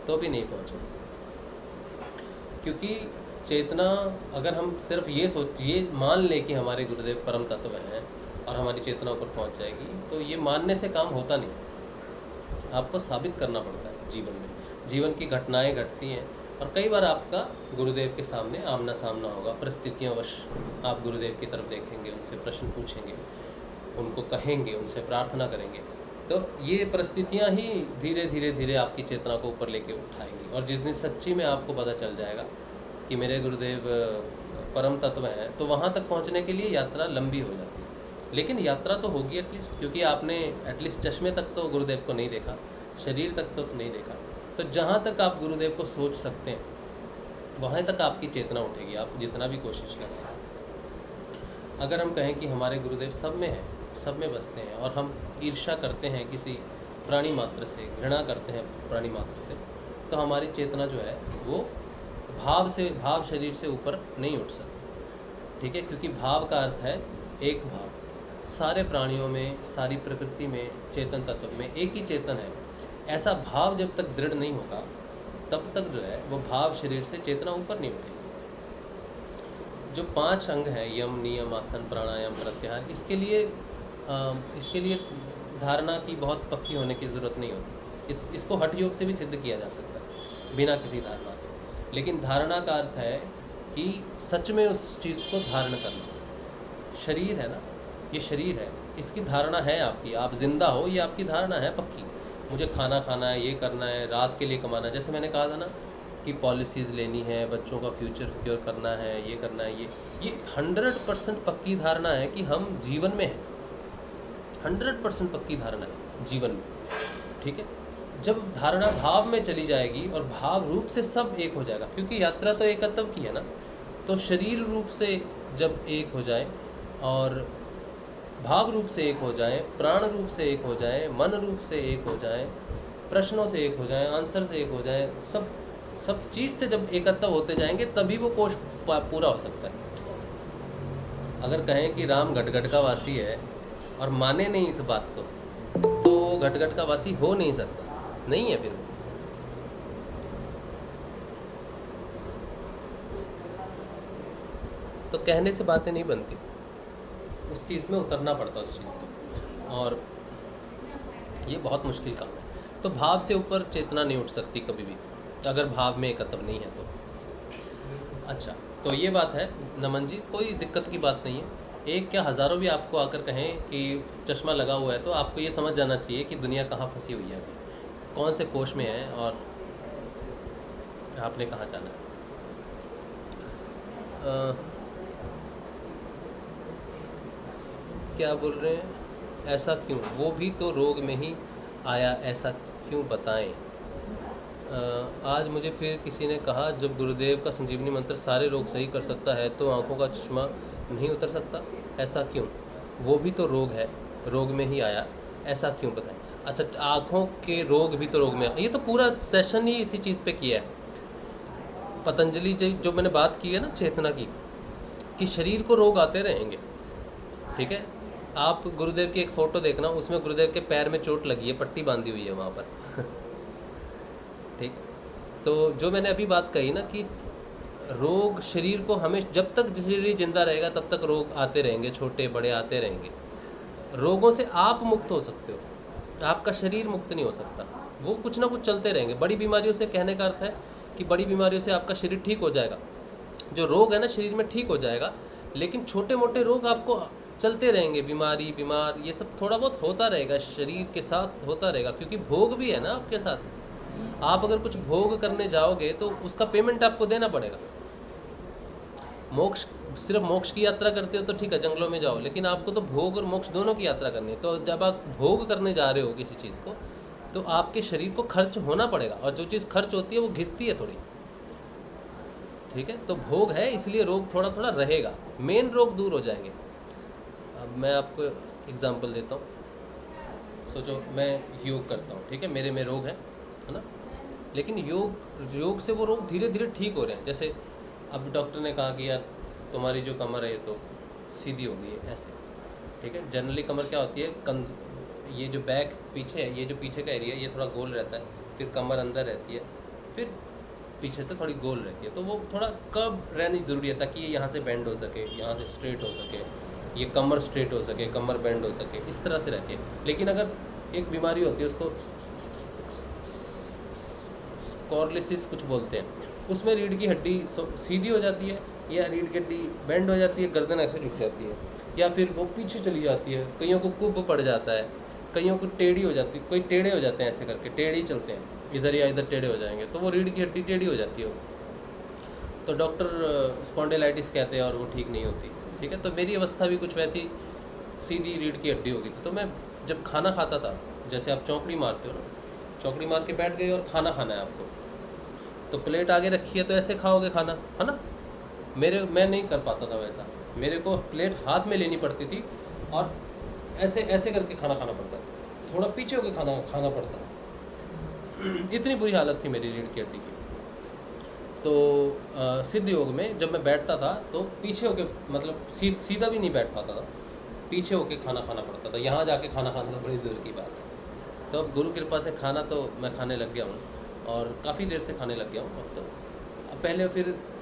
तो भी नहीं पहुंचेगी। क्योंकि चेतना, अगर हम सिर्फ ये मान लें कि हमारे गुरुदेव परम तत्व हैं और हमारी चेतना ऊपर पहुंच जाएगी, तो ये मानने से काम होता नहीं। आपको साबित करना पड़ता है जीवन में, जीवन की घटनाएं घटती हैं, और कई बार आपका गुरुदेव के सामने आमना सामना होगा, परिस्थितियोंवश आप गुरुदेव की तरफ देखेंगे, उनसे प्रश्न पूछेंगे, उनको कहेंगे, उनसे प्रार्थना करेंगे, तो ये परिस्थितियाँ ही धीरे धीरे धीरे आपकी चेतना को ऊपर लेके उठाएंगी। और जिस दिन सच्ची में आपको पता चल जाएगा कि मेरे गुरुदेव परम तत्व हैं, तो वहाँ तक पहुँचने के लिए यात्रा लंबी हो जाती है, लेकिन यात्रा तो होगी एटलीस्ट, क्योंकि आपने एटलीस्ट चश्मे तक तो गुरुदेव को नहीं देखा, शरीर तक तो नहीं देखा। तो जहाँ तक आप गुरुदेव को सोच सकते हैं वहाँ तक आपकी चेतना उठेगी, आप जितना भी कोशिश करें। अगर हम कहें कि हमारे गुरुदेव सब में हैं, सब में बसते हैं, और हम ईर्ष्या करते हैं किसी प्राणी मात्र से, घृणा करते हैं प्राणी मात्र से, तो हमारी चेतना जो है वो भाव शरीर से ऊपर नहीं उठ सकती। ठीक है, क्योंकि भाव का अर्थ है एक भाव, सारे प्राणियों में, सारी प्रकृति में, चेतन तत्व में एक ही चेतन है। ऐसा भाव जब तक दृढ़ नहीं होगा तब तक जो है वो भाव शरीर से चेतना ऊपर नहीं उठेगी। जो 5 अंग हैं, यम, नियम, आसन, प्राणायाम, प्रत्याहार, इसके लिए धारणा की बहुत पक्की होने की ज़रूरत नहीं होती। इसको हठ योग से भी सिद्ध किया जा सकता है बिना किसी धारणा के। लेकिन धारणा का अर्थ है कि सच में उस चीज़ को धारण करना। शरीर है ना, ये शरीर है, इसकी धारणा है आपकी, आप जिंदा हो, ये आपकी धारणा है पक्की। मुझे खाना खाना है, ये करना है, रात के लिए कमाना है, जैसे मैंने कहा था ना कि पॉलिसीज़ लेनी है, बच्चों का फ्यूचर सिक्योर करना है, ये करना है, ये 100% पक्की धारणा है कि हम जीवन में हैं। 100% पक्की धारणा है जीवन में। ठीक है, जब धारणा भाव में चली जाएगी और भाव रूप से सब एक हो जाएगा, क्योंकि यात्रा तो एकत्व की है ना, तो शरीर रूप से जब एक हो जाए और भाव रूप से एक हो जाए, प्राण रूप से एक हो जाए, मन रूप से एक हो जाए, प्रश्नों से एक हो जाए, आंसर से एक हो जाए, सब सब चीज़ से जब एकत्व होते जाएंगे तभी वो कोष पूरा हो सकता है। अगर कहें कि राम गटगट का वासी है और माने नहीं इस बात को, तो गटगट का वासी हो नहीं सकता, नहीं है फिर वो। तो कहने से बातें नहीं बनती, उस चीज़ में उतरना पड़ता है उस चीज़ को, और ये बहुत मुश्किल काम है। तो भाव से ऊपर चेतना नहीं उठ सकती कभी भी, अगर भाव में एकत्व नहीं है तो। अच्छा, तो ये बात है नमन जी, कोई दिक्कत की बात नहीं है। एक क्या हज़ारों भी आपको आकर कहें कि चश्मा लगा हुआ है, तो आपको ये समझ जाना चाहिए कि दुनिया कहाँ फंसी हुई है अभी, कौन से कोष में है और आपने कहाँ जाना है। क्या बोल रहे हैं, ऐसा क्यों, वो भी तो रोग में ही आया, ऐसा क्यों बताएं। आज मुझे फिर किसी ने कहा, जब गुरुदेव का संजीवनी मंत्र सारे रोग सही कर सकता है तो आंखों का चश्मा नहीं उतर सकता, ऐसा क्यों, वो भी तो रोग है, रोग में ही आया, ऐसा क्यों बताएं। अच्छा, आँखों के रोग भी तो रोग में, ये तो पूरा सेशन ही इसी चीज़ पे किया है पतंजलि जी। जो मैंने बात की है ना चेतना की, कि शरीर को रोग आते रहेंगे, ठीक है। आप गुरुदेव की एक फ़ोटो देखना, उसमें गुरुदेव के पैर में चोट लगी है, पट्टी बांधी हुई है वहाँ पर ठीक। तो जो मैंने अभी बात कही ना कि रोग शरीर को हमें, जब तक शरीर जिंदा रहेगा तब तक रोग आते रहेंगे, छोटे बड़े आते रहेंगे। रोगों से आप मुक्त हो सकते हो, आपका शरीर मुक्त नहीं हो सकता, वो कुछ ना कुछ चलते रहेंगे। बड़ी बीमारियों से कहने का अर्थ है कि बड़ी बीमारियों से आपका शरीर ठीक हो जाएगा, जो रोग है ना शरीर में ठीक हो जाएगा, लेकिन छोटे मोटे रोग आपको चलते रहेंगे, बीमार ये सब थोड़ा बहुत होता रहेगा, शरीर के साथ होता रहेगा, क्योंकि भोग भी है ना आपके साथ। आप अगर कुछ भोग करने जाओगे तो उसका पेमेंट आपको देना पड़ेगा। मोक्ष, सिर्फ मोक्ष की यात्रा करते हो तो ठीक है, जंगलों में जाओ, लेकिन आपको तो भोग और मोक्ष दोनों की यात्रा करनी है। तो जब आप भोग करने जा रहे हो किसी चीज़ को, तो आपके शरीर को खर्च होना पड़ेगा, और जो चीज़ खर्च होती है वो घिसती है थोड़ी, ठीक है। तो भोग है, इसलिए रोग थोड़ा थोड़ा रहेगा, मेन रोग दूर हो जाएंगे। अब मैं आपको एग्जांपल देता हूँ। सोचो मैं योग करता हूँ, ठीक है, मेरे में रोग है ना, लेकिन योग से वो रोग धीरे धीरे ठीक हो रहे हैं। जैसे अब डॉक्टर ने कहा कि यार तुम्हारी जो कमर है ये तो सीधी हो गई है, ऐसे, ठीक है। जनरली कमर क्या होती है, ये जो बैक पीछे है, ये जो पीछे का एरिया ये थोड़ा गोल रहता है, फिर कमर अंदर रहती है, फिर पीछे से थोड़ी गोल रहती है, तो वो थोड़ा कर्व रहनी ज़रूरी है, ताकि ये यहाँ से बेंड हो सके, यहाँ से स्ट्रेट हो सके, ये कमर स्ट्रेट हो सके, कमर बेंड हो सके, इस तरह से रहती है। लेकिन अगर एक बीमारी होती है, उसको स्कॉर्लिसिस कुछ बोलते हैं, उसमें रीढ़ की हड्डी सीधी हो जाती है, या रीढ़ की हड्डी बेंड हो जाती है, गर्दन ऐसे झुक जाती है, या फिर वो पीछे चली जाती है, कईयों को कुब पड़ जाता है, कईयों को टेढ़ी हो जाती है, कोई टेढ़े हो जाते हैं, ऐसे करके टेढ़ी चलते हैं, इधर या इधर टेढ़े हो जाएंगे, तो वो रीढ़ की हड्डी टेढ़ी हो जाती है, तो डॉक्टर स्पॉन्डिलाइटिस कहते हैं, और वो ठीक नहीं होती, ठीक है। तो मेरी अवस्था भी कुछ वैसी सीधी रीढ़ की हड्डी हो गई थी। तो मैं जब खाना खाता था, जैसे आप चौकड़ी मारते हो ना, चौकड़ी मार के बैठ गए और खाना खाना है आपको, तो प्लेट आगे रखी है तो ऐसे खाओगे खाना, है ना। मैं नहीं कर पाता था वैसा, मेरे को प्लेट हाथ में लेनी पड़ती थी और ऐसे ऐसे करके खाना खाना पड़ता, थोड़ा पीछे होकर खाना पड़ता, इतनी बुरी हालत थी मेरी रीढ़ की हड्डी की। तो सिद्ध योग में जब मैं बैठता था तो पीछे होके, मतलब सीधा भी नहीं बैठ पाता था, पीछे होके खाना खाना पड़ता था, यहाँ जाके खाना खाना तो बड़ी दूर की बात है। तो अब गुरु कृपा से खाना तो मैं खाने लग गया हूँ, और काफ़ी देर से खाने लग गया हूँ अब तो। अब पहले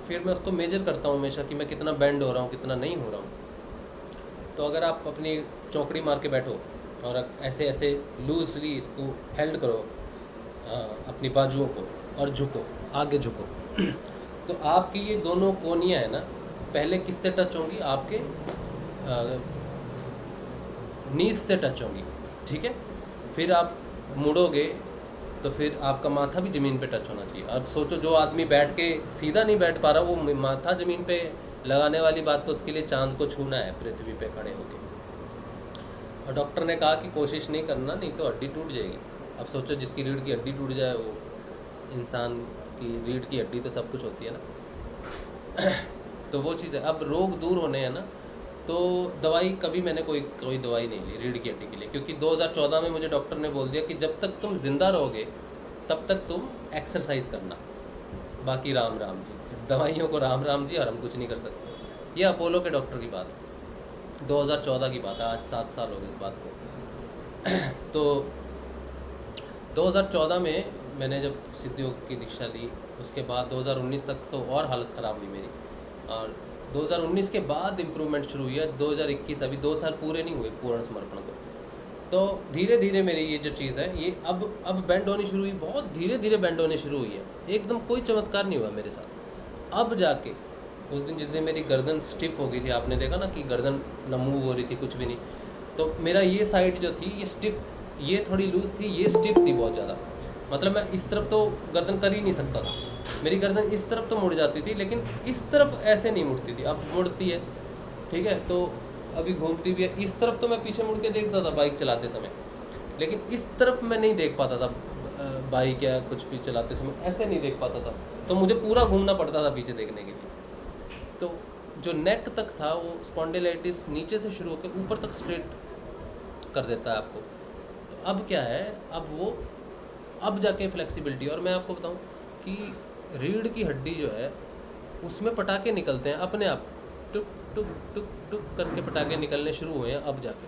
फिर मैं उसको मेजर करता हूँ हमेशा कि मैं कितना बेंड हो रहा हूँ, कितना नहीं हो रहा हूँ। तो अगर आप अपनी चौकड़ी मार के बैठो और ऐसे ऐसे लूजली इसको हेल्ड करो अपनी बाजुओं को, और झुको, आगे झुको, तो आपकी ये दोनों कोनियाँ है ना, पहले किससे टच होंगी, आपके नीज से टच होंगी, ठीक है। फिर आप मुड़ोगे तो फिर आपका माथा भी ज़मीन पे टच होना चाहिए। अब सोचो, जो आदमी बैठ के सीधा नहीं बैठ पा रहा, वो माथा ज़मीन पे लगाने वाली बात, तो उसके लिए चांद को छूना है पृथ्वी पे खड़े होके। और डॉक्टर ने कहा कि कोशिश नहीं करना, नहीं तो हड्डी टूट जाएगी। अब सोचो, जिसकी रीढ़ की हड्डी टूट जाए, वो इंसान की रीढ़ की हड्डी तो सब कुछ होती है ना तो वो चीज़ है। अब रोग दूर होने हैं ना, तो दवाई कभी मैंने कोई दवाई नहीं ली रीढ़ की हड्डी के लिए, क्योंकि 2014 में मुझे डॉक्टर ने बोल दिया कि जब तक तुम जिंदा रहोगे तब तक तुम एक्सरसाइज करना, बाकी राम राम जी, दवाइयों को राम राम जी, और हम कुछ नहीं कर सकते। ये अपोलो के डॉक्टर की बात है, 2014 की बात है, आज 7 साल हो गए इस बात को। तो 2014 में मैंने जब सिद्ध योग की दीक्षा ली, उसके बाद 2019 तक तो और हालत ख़राब हुई मेरी, और 2019 के बाद इम्प्रूवमेंट शुरू हुई है। 2021 अभी 2 साल पूरे नहीं हुए पूर्ण समर्पण को। तो धीरे धीरे मेरी ये जो चीज़ है ये अब बेंड होनी शुरू हुई, बहुत धीरे धीरे बेंड होनी शुरू हुई है, एकदम कोई चमत्कार नहीं हुआ मेरे साथ। अब जाके उस दिन जिस दिन मेरी गर्दन स्टिफ हो गई थी, आपने देखा ना कि गर्दन न मूव हो रही थी, कुछ भी नहीं, तो मेरा ये साइड जो थी ये स्टिफ, ये थोड़ी लूज़ थी, ये स्टिफ थी बहुत ज़्यादा। मतलब मैं इस तरफ तो गर्दन कर ही नहीं सकता था, मेरी गर्दन इस तरफ तो मुड़ जाती थी, लेकिन इस तरफ ऐसे नहीं मुड़ती थी। अब मुड़ती है, ठीक है, तो अभी घूमती भी है। इस तरफ तो मैं पीछे मुड़ के देखता था बाइक चलाते समय, लेकिन इस तरफ मैं नहीं देख पाता था बाइक या कुछ भी चलाते समय, ऐसे नहीं देख पाता था, तो मुझे पूरा घूमना पड़ता था पीछे देखने के लिए। तो जो नेक तक था वो स्पॉन्डिलाइटिस नीचे से शुरू होकर ऊपर तक स्ट्रेट कर देता है आपको। तो अब क्या है, अब जाके फ्लेक्सिबिलिटी। और मैं आपको बताऊं कि रीढ़ की हड्डी जो है उसमें पटाखे निकलते हैं अपने आप, टुक टुक टुक टुक करके पटाखे निकलने शुरू हुए हैं अब जाके,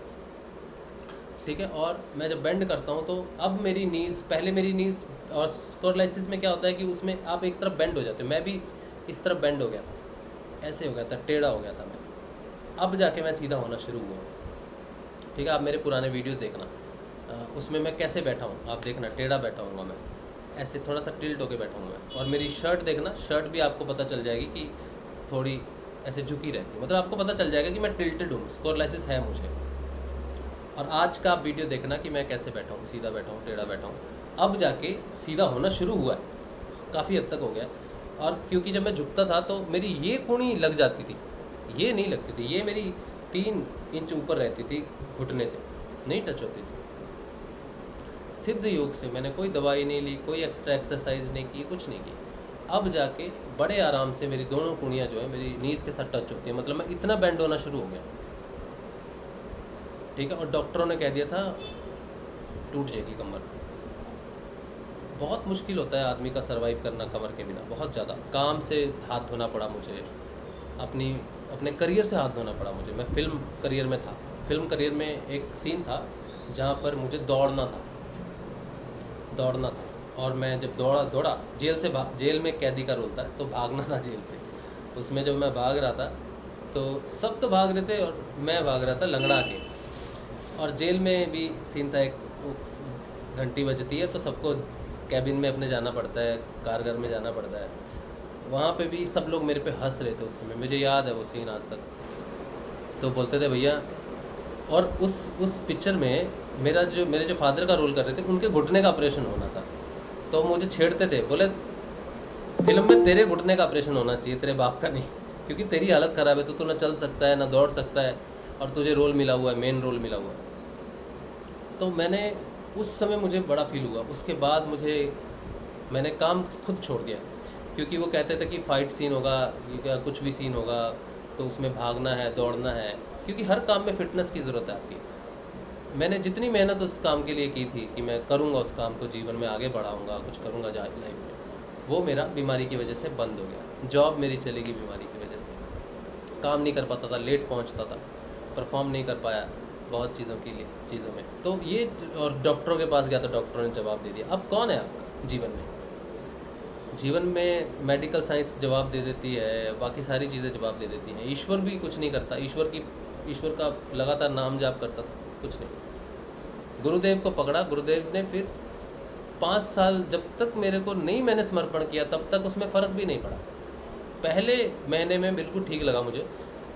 ठीक है। और मैं जब बेंड करता हूँ तो अब मेरी नीज़, पहले मेरी नीज़, और स्कोरलाइसिस में क्या होता है कि उसमें आप एक तरफ बेंड हो जाते हो, मैं भी इस तरफ बेंड हो गया था, ऐसे हो गया था, टेढ़ा हो गया था मैं। अब जाके मैं सीधा होना शुरू हुआ, ठीक है। आप मेरे पुराने वीडियोस देखना, उसमें मैं कैसे बैठा हूँ आप देखना, टेढ़ा बैठा हूँगा मैं, ऐसे थोड़ा सा टिल्ट होके बैठा हूँ मैं। और मेरी शर्ट देखना, शर्ट भी आपको पता चल जाएगी कि थोड़ी ऐसे झुकी रहती है, मतलब आपको पता चल जाएगा कि मैं टिल्टेड हूँ, स्कोरलाइसिस है मुझे। और आज का आप वीडियो देखना कि मैं कैसे बैठा हूँ, सीधा बैठा हूँ, टेढ़ा बैठा हूँ। अब जाके सीधा होना शुरू हुआ है, काफ़ी हद तक हो गया। और क्योंकि जब मैं झुकता था तो मेरी ये कूणी लग जाती थी, ये नहीं लगती थी, ये मेरी 3 इंच ऊपर रहती थी, घुटने से नहीं टच होती थी। सिद्ध योग से मैंने कोई दवाई नहीं ली, कोई एक्स्ट्रा एक्सरसाइज नहीं की, कुछ नहीं की। अब जाके बड़े आराम से मेरी दोनों कुड़ियाँ जो है मेरी नीज़ के साथ टच होती है, मतलब मैं इतना बेंड होना शुरू हो गया, ठीक है। और डॉक्टरों ने कह दिया था टूट जाएगी कमर। बहुत मुश्किल होता है आदमी का सर्वाइव करना कमर के बिना, बहुत ज़्यादा। काम से हाथ धोना पड़ा मुझे, अपने करियर से हाथ धोना पड़ा मुझे। मैं फिल्म करियर में था, फिल्म करियर में एक सीन था जहाँ पर मुझे दौड़ना था, और मैं जब दौड़ा जेल में कैदी का रोल था, तो भागना था जेल से। उसमें जब मैं भाग रहा था तो सब तो भाग रहे थे और मैं भाग रहा था लंगड़ा के। और जेल में भी सीन था, एक घंटी बजती है तो सबको कैबिन में अपने जाना पड़ता है, कारगर में जाना पड़ता है। वहाँ पे भी सब लोग मेरे पे हंस रहे थे उस समय, मुझे याद है वो सीन आज तक। तो बोलते थे भैया, और उस पिक्चर में मेरे जो फादर का रोल कर रहे थे उनके घुटने का ऑपरेशन होना था, तो मुझे छेड़ते थे, बोले फिल्म में तेरे घुटने का ऑपरेशन होना चाहिए, तेरे बाप का नहीं, क्योंकि तेरी हालत ख़राब है, तो तू ना चल सकता है ना दौड़ सकता है, और तुझे रोल मिला हुआ है, मेन रोल मिला हुआ है। तो मैंने उस समय मुझे बड़ा फील हुआ। उसके बाद मैंने काम खुद छोड़ दिया, क्योंकि वो कहते थे कि फ़ाइट सीन होगा या कुछ भी सीन होगा तो उसमें भागना है, दौड़ना है, क्योंकि हर काम में फ़िटनेस की ज़रूरत है आपकी। मैंने जितनी मेहनत उस काम के लिए की थी कि मैं करूँगा उस काम को, जीवन में आगे बढ़ाऊँगा, कुछ करूँगा लाइफ में, वो मेरा बीमारी की वजह से बंद हो गया। जॉब मेरी चलेगी बीमारी की वजह से, काम नहीं कर पाता था, लेट पहुँचता था, परफॉर्म नहीं कर पाया बहुत चीज़ों में। तो ये, और डॉक्टरों के पास गया तो डॉक्टरों ने जवाब दे दिया। अब कौन है आपका जीवन में मेडिकल साइंस जवाब दे देती है, बाकी सारी चीज़ें जवाब दे देती हैं। ईश्वर भी कुछ नहीं करता, ईश्वर का लगातार नाम जाप करता था, कुछ नहीं। गुरुदेव को पकड़ा, गुरुदेव ने फिर 5 साल जब तक मैंने समर्पण किया तब तक उसमें फ़र्क भी नहीं पड़ा। पहले महीने में बिल्कुल ठीक लगा मुझे,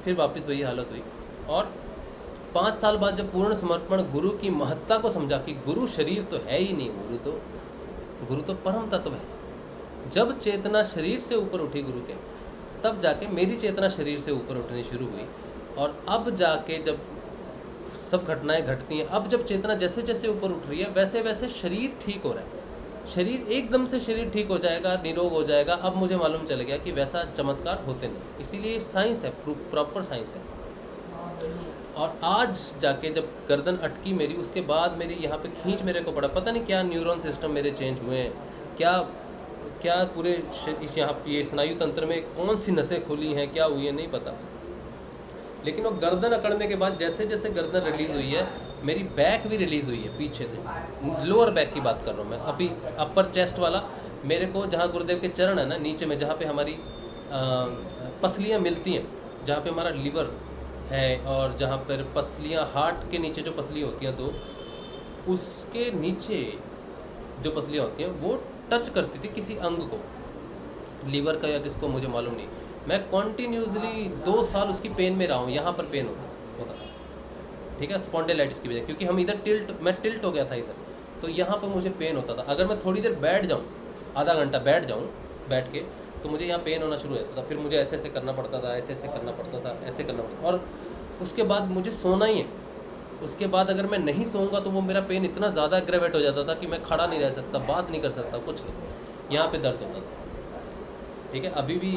फिर वापस वही हालत हुई। और 5 साल बाद जब पूर्ण समर्पण, गुरु की महत्ता को समझा कि गुरु शरीर तो है ही नहीं, गुरु तो परम तत्व है। जब चेतना शरीर से ऊपर उठी गुरु के, तब जाके मेरी चेतना शरीर से ऊपर उठनी शुरू हुई। और अब जाके जब सब घटनाएं घटती हैं, अब जब चेतना जैसे जैसे ऊपर उठ रही है वैसे वैसे शरीर ठीक हो रहा है। शरीर एकदम से शरीर ठीक हो जाएगा, निरोग हो जाएगा, अब मुझे मालूम चल गया कि वैसा चमत्कार होते नहीं। इसीलिए साइंस है, प्रॉपर साइंस है। और आज जाके जब गर्दन अटकी मेरी, उसके बाद मेरी यहाँ पे खींच मेरे को पड़ा, पता नहीं क्या न्यूरॉन सिस्टम मेरे चेंज हुए हैं, क्या क्या पूरे इस यहाँ ये स्नायु तंत्र में कौन सी नसें खुली हैं, क्या हुई है, नहीं पता। लेकिन वो गर्दन अकड़ने के बाद जैसे जैसे गर्दन रिलीज़ हुई है, मेरी बैक भी रिलीज़ हुई है पीछे से। लोअर बैक की बात कर रहा हूँ मैं। अभी अपर चेस्ट वाला मेरे को, जहाँ गुरुदेव के चरण है ना नीचे में, जहाँ पे हमारी पसलियाँ मिलती हैं, जहाँ पे हमारा लिवर है और जहाँ पर पसलियाँ, हार्ट के नीचे जो पसलियाँ होती हैं, तो उसके नीचे जो पसलियाँ होती हैं वो टच करती थी किसी अंग को, लीवर का या किसको मुझे मालूम नहीं। मैं कॉन्टीन्यूसली 2 साल उसकी पेन में रहा हूँ, यहाँ पर पेन होता था, ठीक है, स्पॉन्डिलाइटिस की वजह, क्योंकि हम इधर मैं टिल्ट हो गया था इधर, तो यहाँ पर मुझे पेन होता था। अगर मैं थोड़ी देर बैठ जाऊँ, आधा घंटा बैठ जाऊँ बैठ के, तो मुझे यहाँ पेन होना शुरू हो जाता था। फिर मुझे ऐसे ऐसे करना पड़ता था, ऐसे ऐसे करना पड़ता था, ऐसे करना पड़ता, और उसके बाद मुझे सोना ही है। उसके बाद अगर मैं नहीं सोऊंगा तो वो मेरा पेन इतना ज़्यादा एग्रेवेट हो जाता था कि मैं खड़ा नहीं रह सकता, बात नहीं कर सकता, कुछ नहीं, यहाँ पे दर्द होता था, ठीक है। अभी भी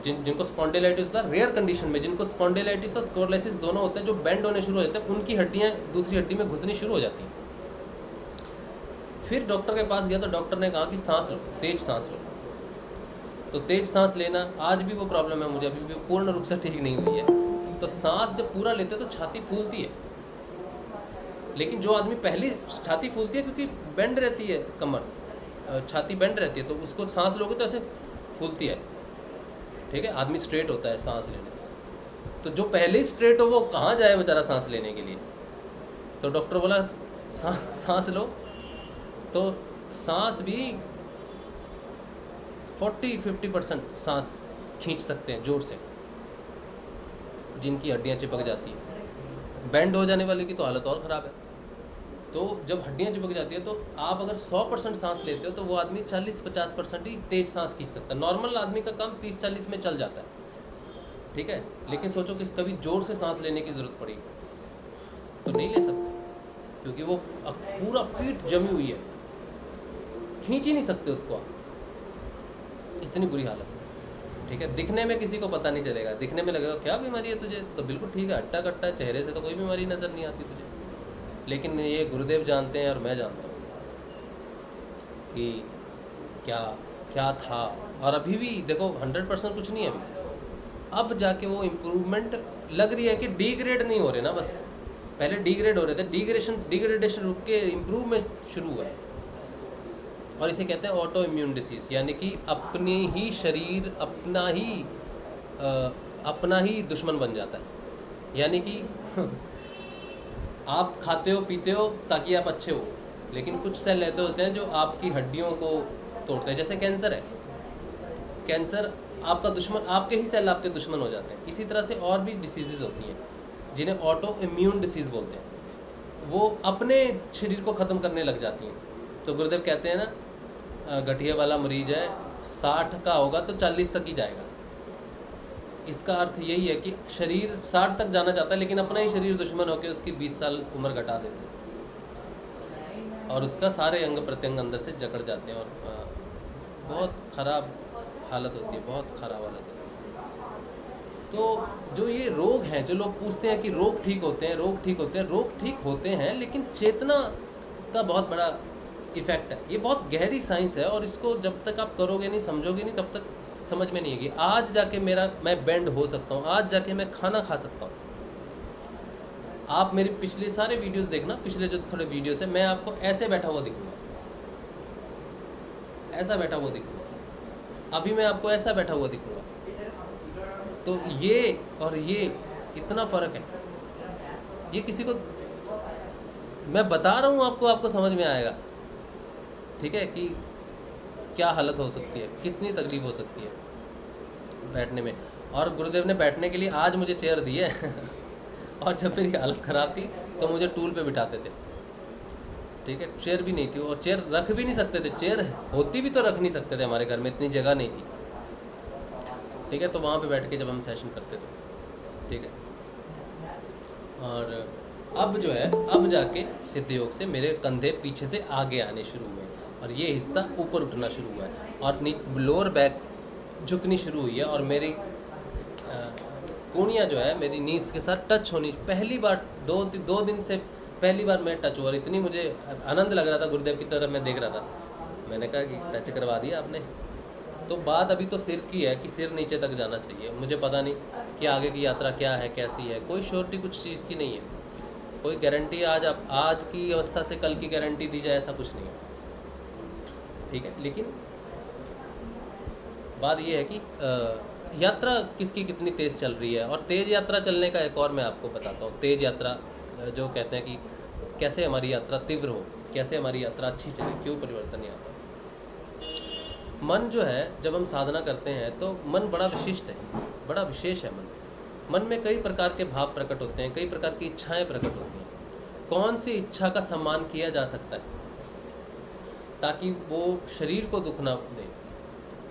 जिनको स्पॉन्डिलाइटिस होता है, रेयर कंडीशन में जिनको स्पॉन्डिलाइटिस और स्क्लेरोसिस दोनों होते हैं, जो बेंड होने शुरू हो जाते हैं, उनकी हड्डियाँ दूसरी हड्डी में घुसनी शुरू हो जाती हैं। फिर डॉक्टर के पास गया तो डॉक्टर ने कहा कि सांस लो, तेज सांस लो। तो तेज सांस लेना आज भी वो प्रॉब्लम है मुझे, अभी भी पूर्ण रूप से ठीक नहीं हुई है। तो सांस जब पूरा लेते हैं तो छाती फूलती है, लेकिन जो आदमी पहली छाती फूलती है क्योंकि बेंड रहती है कमर, छाती बेंड रहती है, तो उसको सांस लोगे तो ऐसे फूलती है, ठीक है। आदमी स्ट्रेट होता है सांस लेने से। तो जो पहले ही स्ट्रेट हो वो कहाँ जाए बेचारा सांस लेने के लिए। तो डॉक्टर बोला सांस लो। तो सांस भी 40-50% सांस खींच सकते हैं जोर से, जिनकी हड्डियाँ चिपक जाती है। बेंड हो जाने वाले की तो हालत और ख़राब है। तो जब हड्डियाँ चिपक जाती है तो आप अगर 100% सांस लेते हो तो वो आदमी 40-50% ही तेज सांस खींच सकता है। नॉर्मल आदमी का काम 30-40 में चल जाता है, ठीक है। लेकिन सोचो कि कभी जोर से सांस लेने की ज़रूरत पड़ी तो नहीं ले सकते, क्योंकि वो पूरा पीठ जमी हुई है, खींच ही नहीं सकते उसको आप, इतनी बुरी हालत है, ठीक है। दिखने में किसी को पता नहीं चलेगा, दिखने में लगेगा क्या बीमारी है तुझे, तो बिल्कुल ठीक है, हट्टा कट्टा, चेहरे से तो कोई बीमारी नज़र नहीं आती तुझे। लेकिन ये गुरुदेव जानते हैं और मैं जानता हूँ कि क्या क्या था। और अभी भी देखो 100% कुछ नहीं है अभी, अब जाके वो इम्प्रूवमेंट लग रही है कि डिग्रेड नहीं हो रहे ना, बस पहले डिग्रेड हो रहे थे, डिग्रेडेशन रुक के इम्प्रूव में शुरू हुआ। और इसे कहते हैं ऑटो इम्यून डिसीज़, यानी कि अपनी ही शरीर अपना ही दुश्मन बन जाता है। यानी कि आप खाते हो पीते हो ताकि आप अच्छे हो, लेकिन कुछ सेल ऐसे होते हैं जो आपकी हड्डियों को तोड़ते हैं। जैसे कैंसर है, कैंसर आपका दुश्मन, आपके ही सेल आपके दुश्मन हो जाते हैं। इसी तरह से और भी डिसीज़ेज होती हैं जिन्हें ऑटो इम्यून डिसीज़ बोलते हैं, वो अपने शरीर को ख़त्म करने लग जाती हैं। तो गुरुदेव कहते हैं ना, गठिया वाला मरीज है, 60 का होगा तो 40 तक ही जाएगा। इसका अर्थ यही है कि शरीर 60 तक जाना चाहता है, लेकिन अपना ही शरीर दुश्मन होकर उसकी 20 साल उम्र घटा देते हैं और उसका सारे अंग प्रत्यंग अंदर से जकड़ जाते हैं और बहुत ख़राब हालत होती है, बहुत ख़राब हालत होती है। तो जो ये रोग हैं, जो लोग पूछते हैं कि रोग ठीक होते हैं, रोग ठीक होते हैं, रोग ठीक होते हैं, लेकिन चेतना का बहुत बड़ा इफ़ेक्ट है। ये बहुत गहरी साइंस है और इसको जब तक आप करोगे नहीं, समझोगे नहीं, तब तक समझ में नहीं आएगी। आज जाके मैं बेंड हो सकता हूँ, आज जाके मैं खाना खा सकता हूँ। आप मेरे पिछले सारे वीडियोस देखना, पिछले जो थोड़े वीडियोस है, मैं आपको ऐसे बैठा हुआ दिखूंगा, ऐसा बैठा हुआ दिखूंगा, अभी मैं आपको ऐसा बैठा हुआ दिखूंगा। तो ये और ये इतना फ़र्क है। ये किसी को मैं बता रहा हूँ, आपको समझ में आएगा, ठीक है, कि क्या हालत हो सकती है, कितनी तकलीफ हो सकती है बैठने में। और गुरुदेव ने बैठने के लिए आज मुझे चेयर दी है और जब मेरी हालत ख़राब थी तो मुझे टूल पे बिठाते थे, ठीक है। चेयर भी नहीं थी और चेयर रख भी नहीं सकते थे, चेयर होती भी तो रख नहीं सकते थे, हमारे घर में इतनी जगह नहीं थी, ठीक है। तो वहाँ पे बैठ के जब हम सेशन करते थे, ठीक है। और अब जो है, अब जाके सिद्ध योग से मेरे कंधे पीछे से आगे आने शुरू हुए और ये हिस्सा ऊपर उठना शुरू हुआ है और लोअर बैक झुकनी शुरू हुई है और मेरी कूनियाँ जो है मेरी नीज के साथ टच होनी, पहली बार दो दिन से पहली बार मैं टच हुआ और इतनी मुझे आनंद लग रहा था, गुरुदेव की तरफ मैं देख रहा था। मैंने कहा कि टच करवा दिया आपने, तो बात अभी तो सिर की है कि सिर नीचे तक जाना चाहिए। मुझे पता नहीं कि आगे की यात्रा क्या है, कैसी है, कोई श्योरिटी कुछ चीज़ की नहीं है, कोई गारंटी आज की अवस्था से कल की गारंटी दी जाए ऐसा कुछ नहीं है, ठीक है। लेकिन बात ये है कि यात्रा किसकी कितनी तेज़ चल रही है। और तेज़ यात्रा चलने का एक और मैं आपको बताता हूँ। तेज़ यात्रा जो कहते हैं कि कैसे हमारी यात्रा तीव्र हो, कैसे हमारी यात्रा अच्छी चले, क्यों परिवर्तन नहीं आता। मन जो है, जब हम साधना करते हैं तो मन बड़ा विशिष्ट है, बड़ा विशेष है। मन में कई प्रकार के भाव प्रकट होते हैं, कई प्रकार की इच्छाएं प्रकट होती हैं। कौन सी इच्छा का सम्मान किया जा सकता है ताकि वो शरीर को दुख ना दे,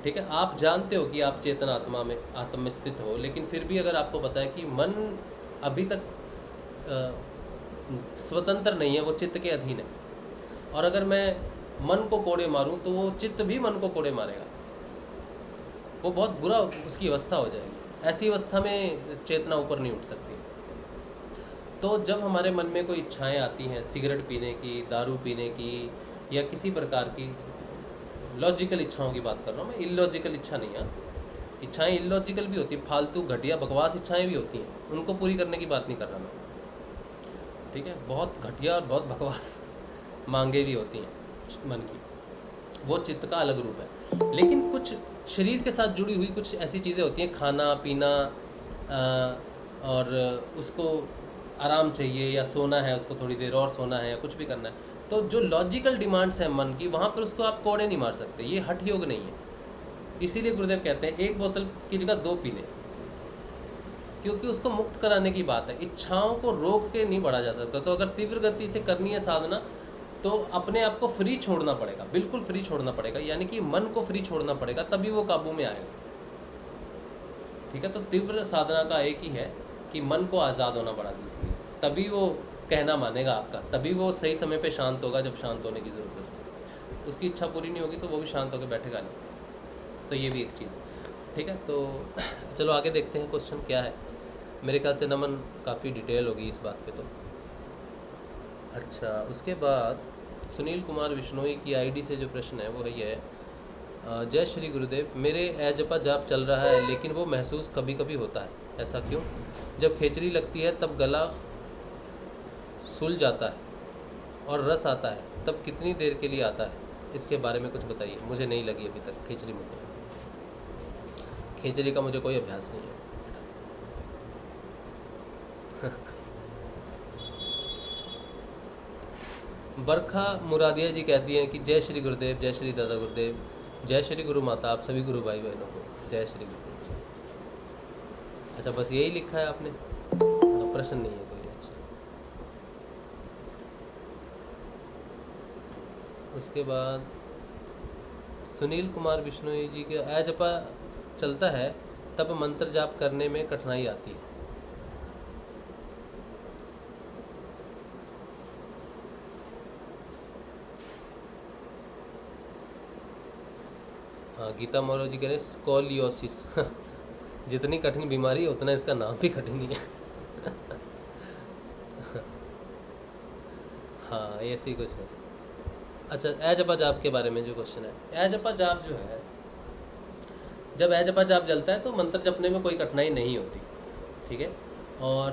ठीक है। आप जानते हो कि आप चेतन आत्मा में स्थित हो, लेकिन फिर भी अगर आपको पता है कि मन अभी तक स्वतंत्र नहीं है, वो चित्त के अधीन है, और अगर मैं मन को कोड़े मारूं तो वो चित्त भी मन को कोड़े मारेगा, वो बहुत बुरा उसकी अवस्था हो जाएगी। ऐसी अवस्था में चेतना ऊपर नहीं उठ सकती। तो जब हमारे मन में कोई इच्छाएं आती हैं, सिगरेट पीने की, दारू पीने की, या किसी प्रकार की लॉजिकल इच्छाओं की बात कर रहा हूँ मैं, इलॉजिकल इच्छा नहीं है। इच्छाएं इलॉजिकल भी होती है, फालतू घटिया बकवास इच्छाएं भी होती हैं, उनको पूरी करने की बात नहीं कर रहा मैं, ठीक है। बहुत घटिया और बहुत बकवास मांगे भी होती हैं मन की, वो चित्त का अलग रूप है। लेकिन कुछ शरीर के साथ जुड़ी हुई कुछ ऐसी चीज़ें होती हैं, खाना पीना, और उसको आराम चाहिए या सोना है, उसको थोड़ी देर और सोना है या कुछ भी करना है, तो जो लॉजिकल डिमांड्स हैं मन की, वहाँ पर उसको आप कोड़े नहीं मार सकते, ये हठ योग नहीं है। इसीलिए गुरुदेव कहते हैं एक बोतल की जगह 2 पी लें, क्योंकि उसको मुक्त कराने की बात है। इच्छाओं को रोक के नहीं बढ़ा जा सकता। तो अगर तीव्र गति से करनी है साधना तो अपने आप को फ्री छोड़ना पड़ेगा, बिल्कुल फ्री छोड़ना पड़ेगा, यानी कि मन को फ्री छोड़ना पड़ेगा, तभी वो काबू में आएगा, ठीक है। तो तीव्र साधना का एक ही है कि मन को आज़ाद होना बड़ा ज़रूरी है, तभी वो कहना मानेगा आपका, तभी वो सही समय पे शांत होगा जब शांत होने की ज़रूरत है। उसकी इच्छा पूरी नहीं होगी तो वो भी शांत होकर बैठेगा नहीं। तो ये भी एक चीज़ है, ठीक है। तो चलो आगे देखते हैं क्वेश्चन क्या है। मेरे ख्याल से नमन काफ़ी डिटेल होगी इस बात पे। तो अच्छा, उसके बाद सुनील कुमार बिश्नोई की आईडी से जो प्रश्न है वो है ये है, जय श्री गुरुदेव, मेरे जपा जाप चल रहा है लेकिन वो महसूस कभी कभी होता है, ऐसा क्यों? जब खेचरी लगती है तब गला सुल जाता है और रस आता है, तब कितनी देर के लिए आता है? इसके बारे में कुछ बताइए। मुझे नहीं लगी अभी तक खेचरी मुझे, खेचरी का मुझे कोई अभ्यास नहीं है। बरखा मुरादिया जी कहती हैं कि जय श्री गुरुदेव, जय श्री दादा गुरुदेव, जय श्री गुरु माता, आप सभी गुरु भाई बहनों को जय श्री गुरुदेव। अच्छा, बस यही लिखा है आपने, प्रश्न नहीं है कोई। अच्छा, उसके बाद सुनील कुमार बिश्नोई जी के जपा चलता है तब मंत्र जाप करने में कठिनाई आती है। हाँ, गीता मौर्य जी कह रहे हैं स्कोलियोसिस जितनी कठिन बीमारी है उतना इसका नाम भी कठिन ही है। हाँ, ऐसी कुछ है। अच्छा, एजपा जाप के बारे में जो क्वेश्चन है, एजपा जाप जो है, जब एजपा जाप जलता है तो मंत्र जपने में कोई कठिनाई नहीं होती, ठीक है। और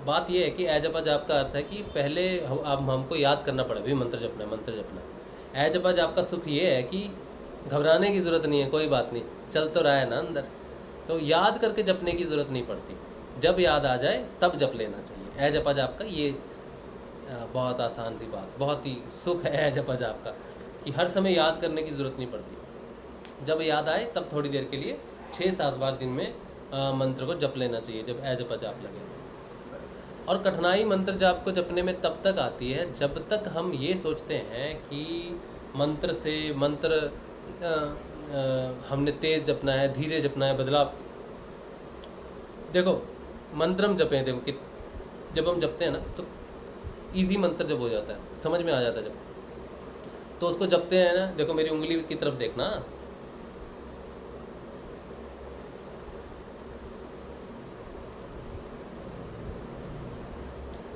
बात यह है कि एजपा जाप का अर्थ है कि पहले अब हमको याद करना पड़े भी मंत्र जपना है, मंत्र जपना है। एजपा जाप का सुख ये है कि घबराने की ज़रूरत नहीं है, कोई बात नहीं, चल तो रहा है ना अंदर, तो याद करके जपने की ज़रूरत नहीं पड़ती। जब याद आ जाए तब जप लेना चाहिए। जपा जाप का ये बहुत आसान सी बात, बहुत ही सुख है जपा जाप का कि हर समय याद करने की ज़रूरत नहीं पड़ती। जब याद आए तब थोड़ी देर के लिए 6-7 बार दिन में मंत्र को जप लेना चाहिए जब जपा जाप लगे। और कठिनाई मंत्र जाप को जपने में तब तक आती है जब तक हम ये सोचते हैं कि मंत्र से हमने तेज़ जपना है, धीरे जपना है, बदलाव। देखो, मंत्र हम जपें, देखो कि जब हम जपते हैं ना तो इजी मंत्र जब हो जाता है, समझ में आ जाता है जब, तो उसको जपते हैं ना। देखो मेरी उंगली की तरफ देखना,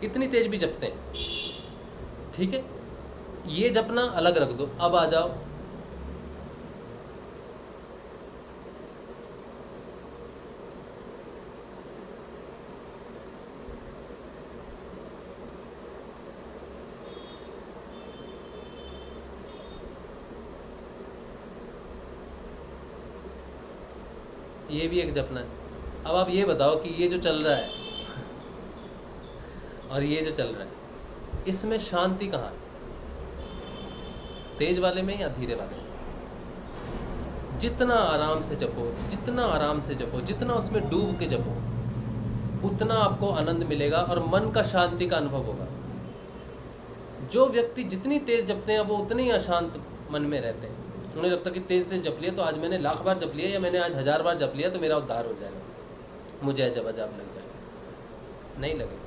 इतनी तेज भी जपते हैं, ठीक है। ये जपना अलग रख दो, अब आ जाओ ये भी एक जपना है। अब आप ये बताओ कि ये जो चल रहा है और ये जो चल रहा है, इसमें शांति कहाँ है? तेज वाले में या धीरे वाले में? जितना आराम से जपो, जितना आराम से जपो, जितना उसमें डूब के जपो, उतना आपको आनंद मिलेगा और मन का शांति का अनुभव होगा। जो व्यक्ति जितनी तेज जपते हैं वो उतने ही अशांत मन में रहते हैं। उन्हें लगता है कि तेज तेज जप लिया तो आज मैंने 1,00,000 बार जप लिया या मैंने आज 1000 बार जप लिया तो मेरा उद्धार हो जाएगा, मुझे अजब अजब लग जाएगा। नहीं लगेगा।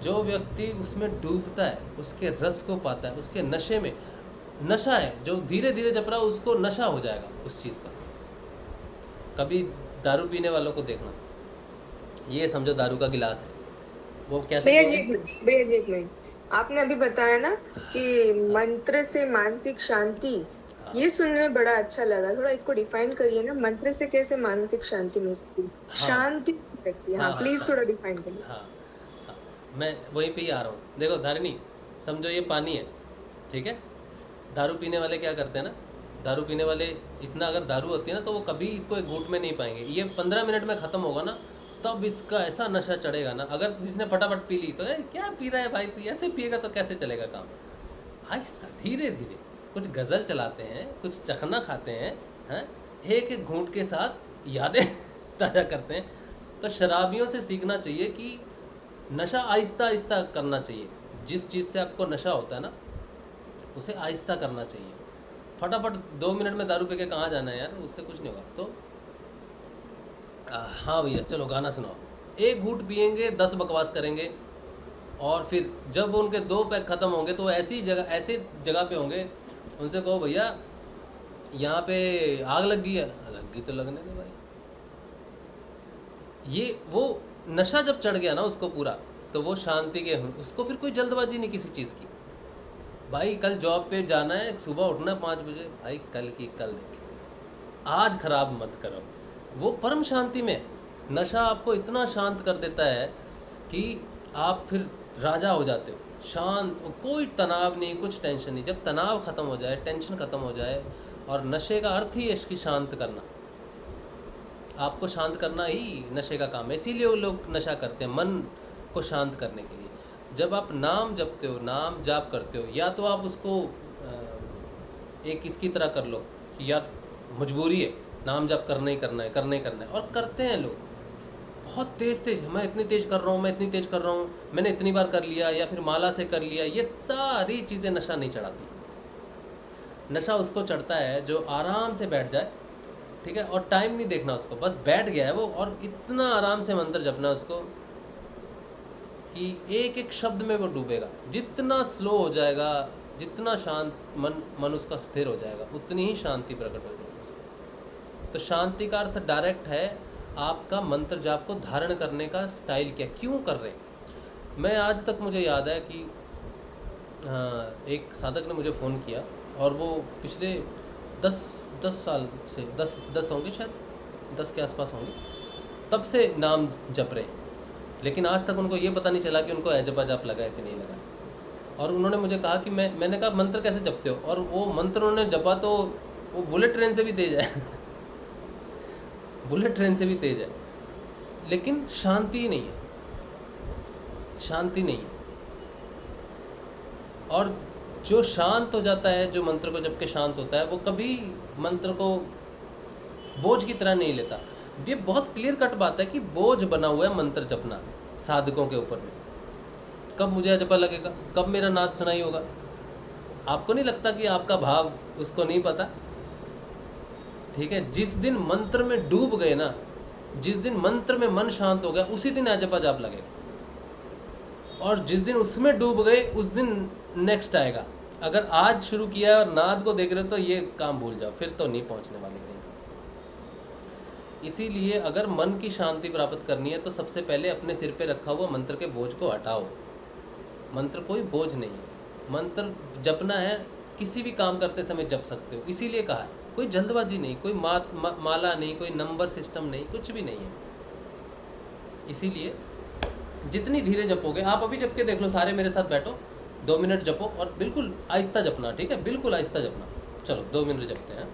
जो व्यक्ति उसमें डूबता है, उसके रस को पाता है, उसके नशे में, नशा है, जो धीरे धीरे जप रहा है उसको नशा हो जाएगा उस चीज़ का। कभी दारू पीने वालों को देखना, ये समझो दारू का गिलास है, वो क्या भैया जी एक मिनट, आपने अभी बताया ना कि मंत्र से मानसिक शांति, ये सुनने में बड़ा अच्छा लगा। थोड़ा इसको डिफाइन करिए ना, मंत्र से कैसे मानसिक शांति मिल सकती है, शांति सकती है? हाँ, प्लीज थोड़ा डिफाइन करिए। हाँ, मैं वहीं पे ही आ रहा हूँ। देखो धारिणी, समझो ये पानी है, ठीक है? दारू पीने वाले क्या करते हैं ना, दारू पीने वाले इतना, अगर दारू होती है ना तो वो कभी इसको एक घूंट में नहीं पाएंगे। ये 15 मिनट में ख़त्म होगा ना, तब इसका ऐसा नशा चढ़ेगा ना। अगर जिसने फटाफट पी ली तो क्या पी रहा है भाई, तू ऐसे पिएगा तो कैसे चलेगा काम? आहिस्ता धीरे धीरे, कुछ गज़ल चलाते हैं, कुछ चखना खाते हैं, हैं, एक एक घूंट के साथ यादें ताज़ा करते हैं। तो शराबियों से सीखना चाहिए कि नशा आहिस्ता आहिस्ता करना चाहिए। जिस चीज़ से आपको नशा होता है ना, उसे आहिस्ता करना चाहिए। फटाफट 2 मिनट में दारू पी के कहाँ जाना है यार, उससे कुछ नहीं होगा। तो हाँ भैया चलो गाना सुनाओ। एक घूंट पिएंगे, 10 बकवास करेंगे, और फिर जब उनके 2 पैक ख़त्म होंगे तो ऐसी जगह पे होंगे, उनसे कहो भैया यहाँ पे आग लग गई है। लग गई तो लगने दे भाई। ये वो नशा जब चढ़ गया ना उसको पूरा, तो वो शांति के, उसको फिर कोई जल्दबाजी नहीं किसी चीज़ की। भाई कल जॉब पे जाना है, सुबह उठना है 5 बजे, भाई कल की कल देखें, आज खराब मत करो। वो परम शांति में, नशा आपको इतना शांत कर देता है कि आप फिर राजा हो जाते हो, शांत, कोई तनाव नहीं, कुछ टेंशन नहीं। जब तनाव ख़त्म हो जाए, टेंशन ख़त्म हो जाए, और नशे का अर्थ ही है इसकी शांत करना, आपको शांत करना ही नशे का काम है। इसीलिए वो लोग नशा करते हैं, मन को शांत करने के लिए। जब आप नाम जपते हो, नाम जाप करते हो, या तो आप उसको एक इसकी तरह कर लो कि यार मजबूरी है, नाम जाप करना ही करना है, करना ही करना है, और करते हैं लोग बहुत तेज़ तेज़। मैं इतनी तेज़ कर रहा हूँ, मैं इतनी तेज़ कर रहा हूँ, मैंने इतनी बार कर लिया, या फिर माला से कर लिया। ये सारी चीज़ें नशा नहीं चढ़ाती। नशा उसको चढ़ता है जो आराम से बैठ जाए, ठीक है, और टाइम नहीं देखना उसको, बस बैठ गया है वो, और इतना आराम से मंत्र जपना उसको कि एक एक शब्द में वो डूबेगा। जितना स्लो हो जाएगा, जितना शांत मन उसका स्थिर हो जाएगा, उतनी ही शांति प्रकट हो जाएगी उसको। तो शांति का अर्थ डायरेक्ट है आपका मंत्र जाप को धारण करने का स्टाइल क्या, क्यों कर रहे हैं। मैं आज तक, मुझे याद है कि एक साधक ने मुझे फ़ोन किया, और वो पिछले 10 साल से, 10 होंगे शायद, 10 के आसपास होंगे, तब से नाम जप रहे हैं। लेकिन आज तक उनको ये पता नहीं चला कि उनको अजब अजब लगा है कि नहीं लगा। और उन्होंने मुझे कहा कि मैंने कहा मंत्र कैसे जपते हो, और वो मंत्र उन्होंने जपा तो वो बुलेट ट्रेन से भी तेज है बुलेट ट्रेन से भी तेज है, लेकिन शांति नहीं है, शांति नहीं है। और जो शांत हो जाता है, जो मंत्र को जप के शांत होता है, वो कभी मंत्र को बोझ की तरह नहीं लेता। ये बहुत क्लियर कट बात है कि बोझ बना हुआ है मंत्र जपना साधकों के ऊपर में। कब मुझे अजपा लगेगा, कब मेरा नाद सुनाई होगा। आपको नहीं लगता कि आपका भाव उसको नहीं पता? ठीक है, जिस दिन मंत्र में डूब गए ना, जिस दिन मंत्र में मन शांत हो गया, उसी दिन अजपा जाप लगेगा। और जिस दिन उसमें डूब गए, उस दिन नेक्स्ट आएगा। अगर आज शुरू किया और नाद को देख रहे हो तो ये काम भूल जाओ, फिर तो नहीं पहुंचने वाले कहीं। इसीलिए अगर मन की शांति प्राप्त करनी है तो सबसे पहले अपने सिर पे रखा हुआ मंत्र के बोझ को हटाओ। मंत्र कोई बोझ नहीं है, मंत्र जपना है, किसी भी काम करते समय जप सकते हो। इसीलिए कहा है, कोई जल्दबाजी नहीं, कोई माला नहीं, कोई नंबर सिस्टम नहीं, कुछ भी नहीं है। इसीलिए जितनी धीरे जपोगे, आप अभी जप के देख लो, सारे मेरे साथ बैठो, 2 मिनट जपो, और बिल्कुल आहिस्ता जपना, ठीक है, बिल्कुल आहिस्ता जपना। चलो 2 मिनट जपते हैं।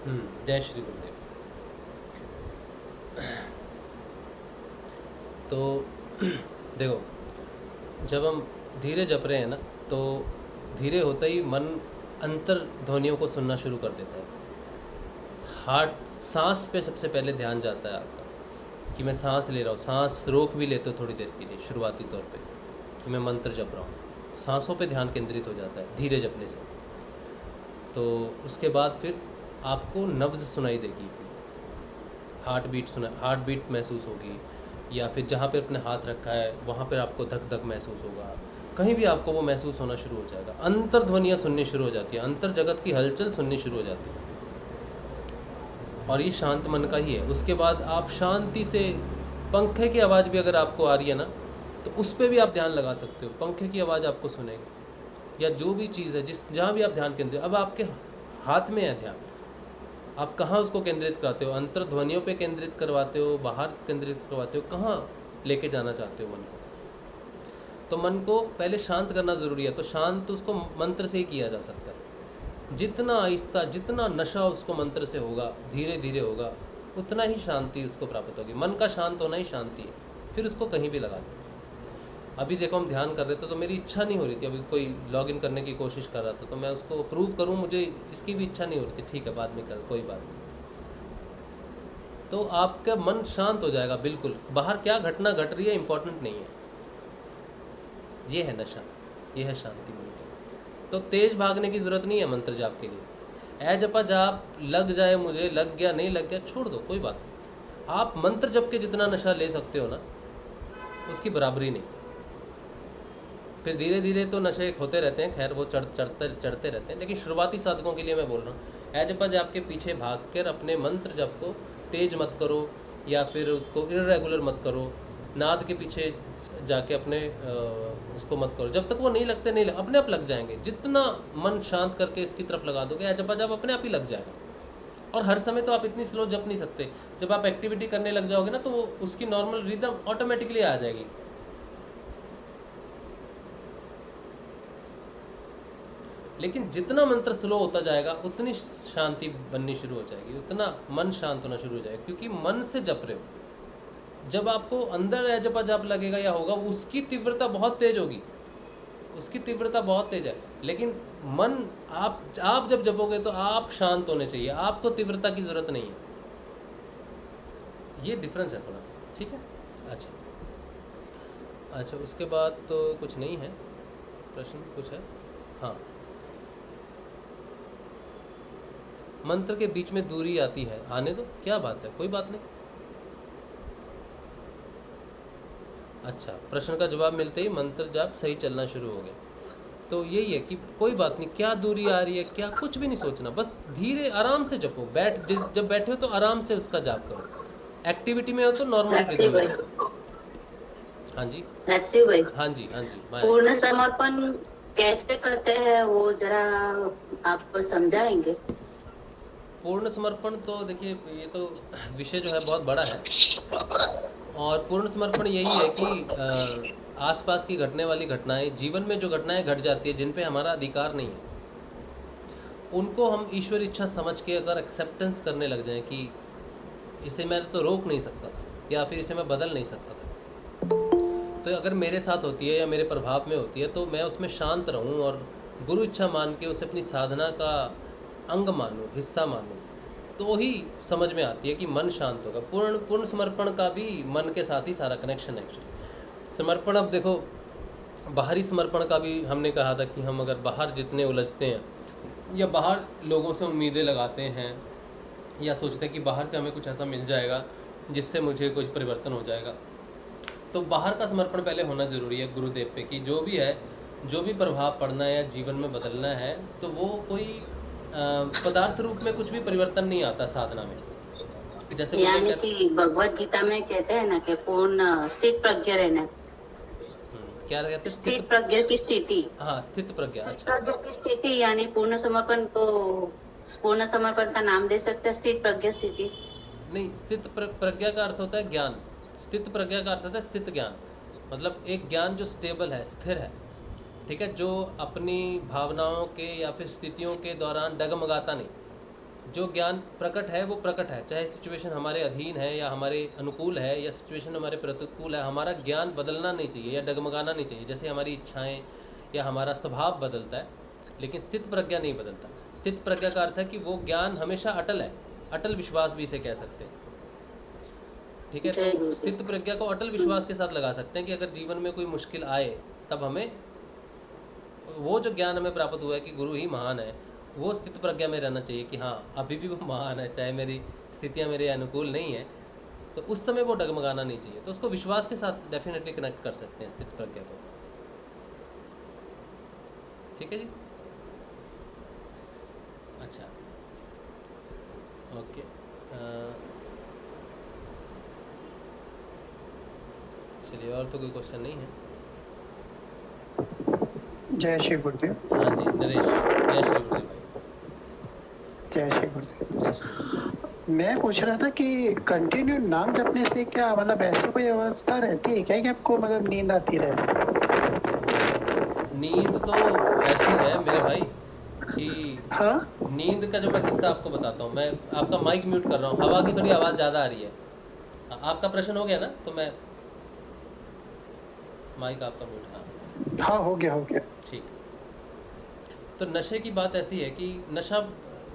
जय श्री गुरुदेव। तो देखो, जब हम धीरे जप रहे हैं ना, तो धीरे होता ही मन अंतर ध्वनियों को सुनना शुरू कर देता है। हार्ट सांस पे सबसे पहले ध्यान जाता है आपका कि मैं सांस ले रहा हूँ। सांस रोक भी लेते हो थोड़ी देर के लिए शुरुआती तौर पे कि मैं मंत्र जप रहा हूँ। सांसों पे ध्यान केंद्रित हो जाता है धीरे जपने से। तो उसके बाद फिर आपको नब्ज़ सुनाई देगी, हार्ट बीट महसूस होगी, या फिर जहाँ पे अपने हाथ रखा है वहाँ पर आपको धक धक महसूस होगा। कहीं भी आपको वो महसूस होना शुरू हो जाएगा। अंतर ध्वनियाँ सुननी शुरू हो जाती है, अंतर जगत की हलचल सुननी शुरू हो जाती है, और ये शांत मन का ही है। उसके बाद आप शांति से पंखे की आवाज़ भी अगर आपको आ रही है ना, तो उस पर भी आप ध्यान लगा सकते हो। पंखे की आवाज़ आपको सुनेगी, या जो भी चीज़ है जहाँ भी आप ध्यान केंद्रित, अब आपके हाथ में है ध्यान, आप कहाँ उसको केंद्रित कराते हो? अंतर ध्वनियों पे केंद्रित करवाते हो, बाहर केंद्रित करवाते हो, कहाँ लेके जाना चाहते हो मन को? तो मन को पहले शांत करना ज़रूरी है। तो शांत उसको मंत्र से ही किया जा सकता है। जितना आहिस्ता, जितना नशा उसको मंत्र से होगा, धीरे धीरे होगा, उतना ही शांति उसको प्राप्त होगी। मन का शांत होना ही शांति है। फिर उसको कहीं भी लगा दो। अभी देखो, हम ध्यान कर रहे थे तो मेरी इच्छा नहीं हो रही थी, अभी कोई लॉगिन करने की कोशिश कर रहा था तो मैं उसको अप्रूव करूं, मुझे इसकी भी इच्छा नहीं हो रही थी। ठीक है, बाद में कर, कोई बात नहीं। तो आपका मन शांत हो जाएगा बिल्कुल। बाहर क्या घटना घट रही है इंपॉर्टेंट नहीं है। ये है नशा, ये है शांति मन की। तो तेज भागने की ज़रूरत नहीं है मंत्र जाप के लिए। ए जपा जाप लग जाए, मुझे लग गया, नहीं लग गया, छोड़ दो, कोई बात नहीं। आप मंत्र जप के जितना नशा ले सकते हो ना, उसकी बराबरी नहीं। फिर धीरे धीरे तो नशे होते रहते हैं, खैर वो चढ़ते रहते हैं, लेकिन शुरुआती साधकों के लिए मैं बोल रहा हूँ, ए जपा जाप के पीछे भाग कर अपने मंत्र जप को तेज मत करो, या फिर उसको इर्रेगुलर मत करो। नाद के पीछे जाके अपने उसको मत करो, जब तक वो नहीं लगते नहीं अपने आप लग जाएंगे। जितना मन शांत करके इसकी तरफ लगा दोगे, जब अपने आप ही लग जाएगा। और हर समय तो आप इतनी स्लो जप नहीं सकते। जब आप एक्टिविटी करने लग जाओगे ना, तो वो उसकी नॉर्मल रिदम ऑटोमेटिकली आ जाएगी। लेकिन जितना मंत्र स्लो होता जाएगा, उतनी शांति बननी शुरू हो जाएगी, उतना मन शांत होना शुरू हो जाएगा, क्योंकि मन से जप रहे हो। जब आपको अंदर ए जपा जाप लगेगा या होगा, उसकी तीव्रता बहुत तेज होगी, उसकी तीव्रता बहुत तेज है। लेकिन मन आप जब जपोगे तो आप शांत होने चाहिए, आपको तीव्रता की ज़रूरत नहीं है। ये डिफरेंस है थोड़ा सा, ठीक है। अच्छा, उसके बाद तो कुछ नहीं है प्रश्न, कुछ है? हाँ, मंत्र के बीच में दूरी आती है, आने दो, क्या बात है, कोई बात नहीं। अच्छा, प्रश्न का जवाब मिलते ही मंत्र जाप सही चलना शुरू हो गया। तो यही है कि कोई बात नहीं, क्या दूरी आ रही है, क्या, कुछ भी नहीं सोचना, बस धीरे आराम से जपो। जब बैठे हो तो आराम से उसका जाप करो। एक्टिविटी में हो तो नॉर्मल। हाँ जी भाई, हाँ जी पूर्ण समर्पण कैसे करते हैं वो जरा आप समझाएंगे? पूर्ण समर्पण तो देखिए, ये तो विषय जो है बहुत बड़ा है। और पूर्ण समर्पण यही है कि आसपास की घटने वाली घटनाएं, जीवन में जो घटनाएं घट जाती है जिन पे हमारा अधिकार नहीं है, उनको हम ईश्वर इच्छा समझ के अगर एक्सेप्टेंस करने लग जाएं कि इसे मैं तो रोक नहीं सकता था, या फिर इसे मैं बदल नहीं सकता था, तो अगर मेरे साथ होती है या मेरे प्रभाव में होती है, तो मैं उसमें शांत रहूं और गुरु इच्छा मान के उसे अपनी साधना का अंग मानूं, हिस्सा मानूं, तो ही समझ में आती है कि मन शांत होगा। पूर्ण समर्पण का भी मन के साथ ही सारा कनेक्शन है एक्चुअली। समर्पण, अब देखो, बाहरी समर्पण का भी हमने कहा था कि हम अगर बाहर जितने उलझते हैं, या बाहर लोगों से उम्मीदें लगाते हैं, या सोचते हैं कि बाहर से हमें कुछ ऐसा मिल जाएगा जिससे मुझे कुछ परिवर्तन हो जाएगा, तो बाहर का समर्पण पहले होना ज़रूरी है गुरुदेव पे, कि जो भी है, जो भी प्रभाव पड़ना है या जीवन में बदलना है, तो वो कोई पदार्थ रूप में कुछ भी परिवर्तन नहीं आता साधना में। जैसे यानी कि भगवत गीता में कहते हैं ना कि पूर्ण स्थित प्रज्ञ रहना। क्या कहते हैं? स्थित प्रज्ञ की स्थिति। हाँ, स्थित प्रज्ञा। स्थित प्रज्ञ की स्थिति, यानी पूर्ण समर्पण को पूर्ण समर्पण का नाम दे सकते हैं स्थित प्रज्ञ स्थिति? नहीं, स्थित प्रज्ञा का अर्थ होता है ज्ञान। स्थित प्रज्ञा का अर्थ होता है स्थित ज्ञान, मतलब एक ज्ञान जो स्टेबल है, स्थिर है, ठीक है, जो अपनी भावनाओं के या फिर स्थितियों के दौरान डगमगाता नहीं, जो ज्ञान प्रकट है वो प्रकट है, चाहे सिचुएशन हमारे अधीन है या हमारे अनुकूल है या सिचुएशन हमारे प्रतिकूल है, हमारा ज्ञान बदलना नहीं चाहिए या डगमगाना नहीं चाहिए। जैसे हमारी इच्छाएं या हमारा स्वभाव बदलता है, लेकिन स्थित प्रज्ञा नहीं बदलता। स्थित प्रज्ञा का अर्थ है कि वो ज्ञान हमेशा अटल है, अटल विश्वास भी इसे कह सकते हैं। ठीक है, तो स्थित प्रज्ञा को अटल विश्वास के साथ लगा सकते हैं कि अगर जीवन में कोई मुश्किल आए तब हमें वो जो ज्ञान हमें प्राप्त हुआ है कि गुरु ही महान है, वो स्थित प्रज्ञा में रहना चाहिए कि हाँ अभी भी वो महान है, चाहे मेरी स्थितियाँ मेरे अनुकूल नहीं है, तो उस समय वो डगमगाना नहीं चाहिए। तो उसको विश्वास के साथ डेफिनेटली कनेक्ट कर सकते हैं स्थित प्रज्ञा को। ठीक है जी, अच्छा ओके। चलिए, और तो कोई क्वेश्चन नहीं है। जय श्री गुरुदेव। हाँ जी नरेश, जय श्री गुरुदेव भाई। जय श्री गुरुदेव। जय श्री गुरुदेव। मैं पूछ रहा था कि कंटिन्यू नाम जपने से क्या मतलब ऐसी कोई अवस्था रहती है क्या कि आपको मतलब नींद आती रहे? नींद तो ऐसी है मेरे भाई कि हाँ नींद का जो मैं किस्सा आपको बताता हूँ। मैं आपका माइक म्यूट कर रहा हूँ, हवा की थोड़ी आवाज़ ज़्यादा आ रही है। आपका प्रश्न हो गया ना, तो मैं माइक आपका म्यूट। हाँ हाँ हो गया। ठीक। तो नशे की बात ऐसी है कि नशा,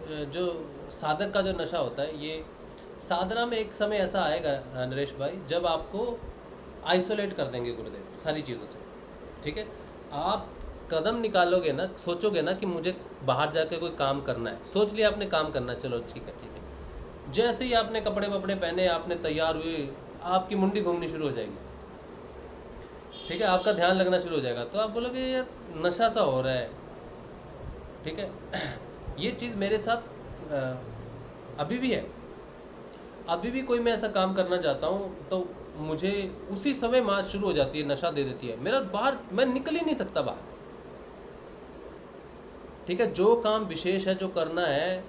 जो साधक का जो नशा होता है, ये साधना में एक समय ऐसा आएगा नरेश भाई जब आपको आइसोलेट कर देंगे गुरुदेव सारी चीज़ों से। ठीक है, आप कदम निकालोगे ना, सोचोगे ना कि मुझे बाहर जाकर कोई काम करना है, सोच लिया आपने काम करना है, चलो ठीक है। जैसे ही आपने कपड़े वपड़े पहने, आपने तैयार हुए, आपकी मुंडी घूमनी शुरू हो जाएगी। ठीक है, आपका ध्यान लगना शुरू हो जाएगा, तो आप बोलोगे यार नशा सा हो रहा है। ठीक है, ये चीज़ मेरे साथ अभी भी है। अभी भी कोई मैं ऐसा काम करना चाहता हूँ तो मुझे उसी समय मार शुरू हो जाती है, नशा दे देती है। मेरा बाहर, मैं निकल ही नहीं सकता बाहर। ठीक है, जो काम विशेष है, जो करना है,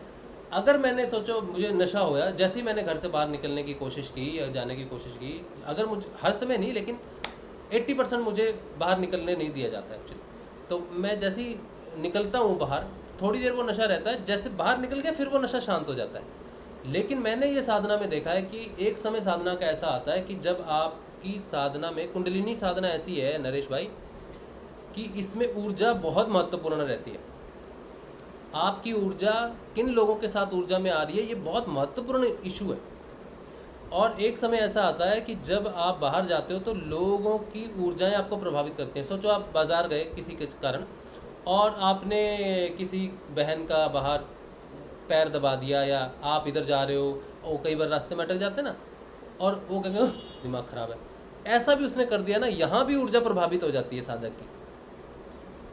अगर मैंने सोचो मुझे नशा हो गया, जैसे ही मैंने घर से बाहर निकलने की कोशिश की या जाने की कोशिश की, अगर मुझे हर समय नहीं लेकिन 80% मुझे बाहर निकलने नहीं दिया जाता है एक्चुअली। तो मैं जैसे ही निकलता हूँ बाहर, थोड़ी देर वो नशा रहता है, जैसे बाहर निकल गया फिर वो नशा शांत हो जाता है। लेकिन मैंने ये साधना में देखा है कि एक समय साधना का ऐसा आता है कि जब आपकी साधना में, कुंडलिनी साधना ऐसी है नरेश भाई कि इसमें ऊर्जा बहुत महत्वपूर्ण रहती है। आपकी ऊर्जा किन लोगों के साथ ऊर्जा में आ रही है, ये बहुत महत्वपूर्ण इशू है। और एक समय ऐसा आता है कि जब आप बाहर जाते हो तो लोगों की ऊर्जाएं आपको प्रभावित करती हैं। सोचो आप बाज़ार गए किसी के कारण और आपने किसी बहन का बाहर पैर दबा दिया, या आप इधर जा रहे हो और कई बार रास्ते में अटक जाते ना, और वो कहेंगे दिमाग ख़राब है, ऐसा भी उसने कर दिया ना, यहाँ भी ऊर्जा प्रभावित हो जाती है साधक की।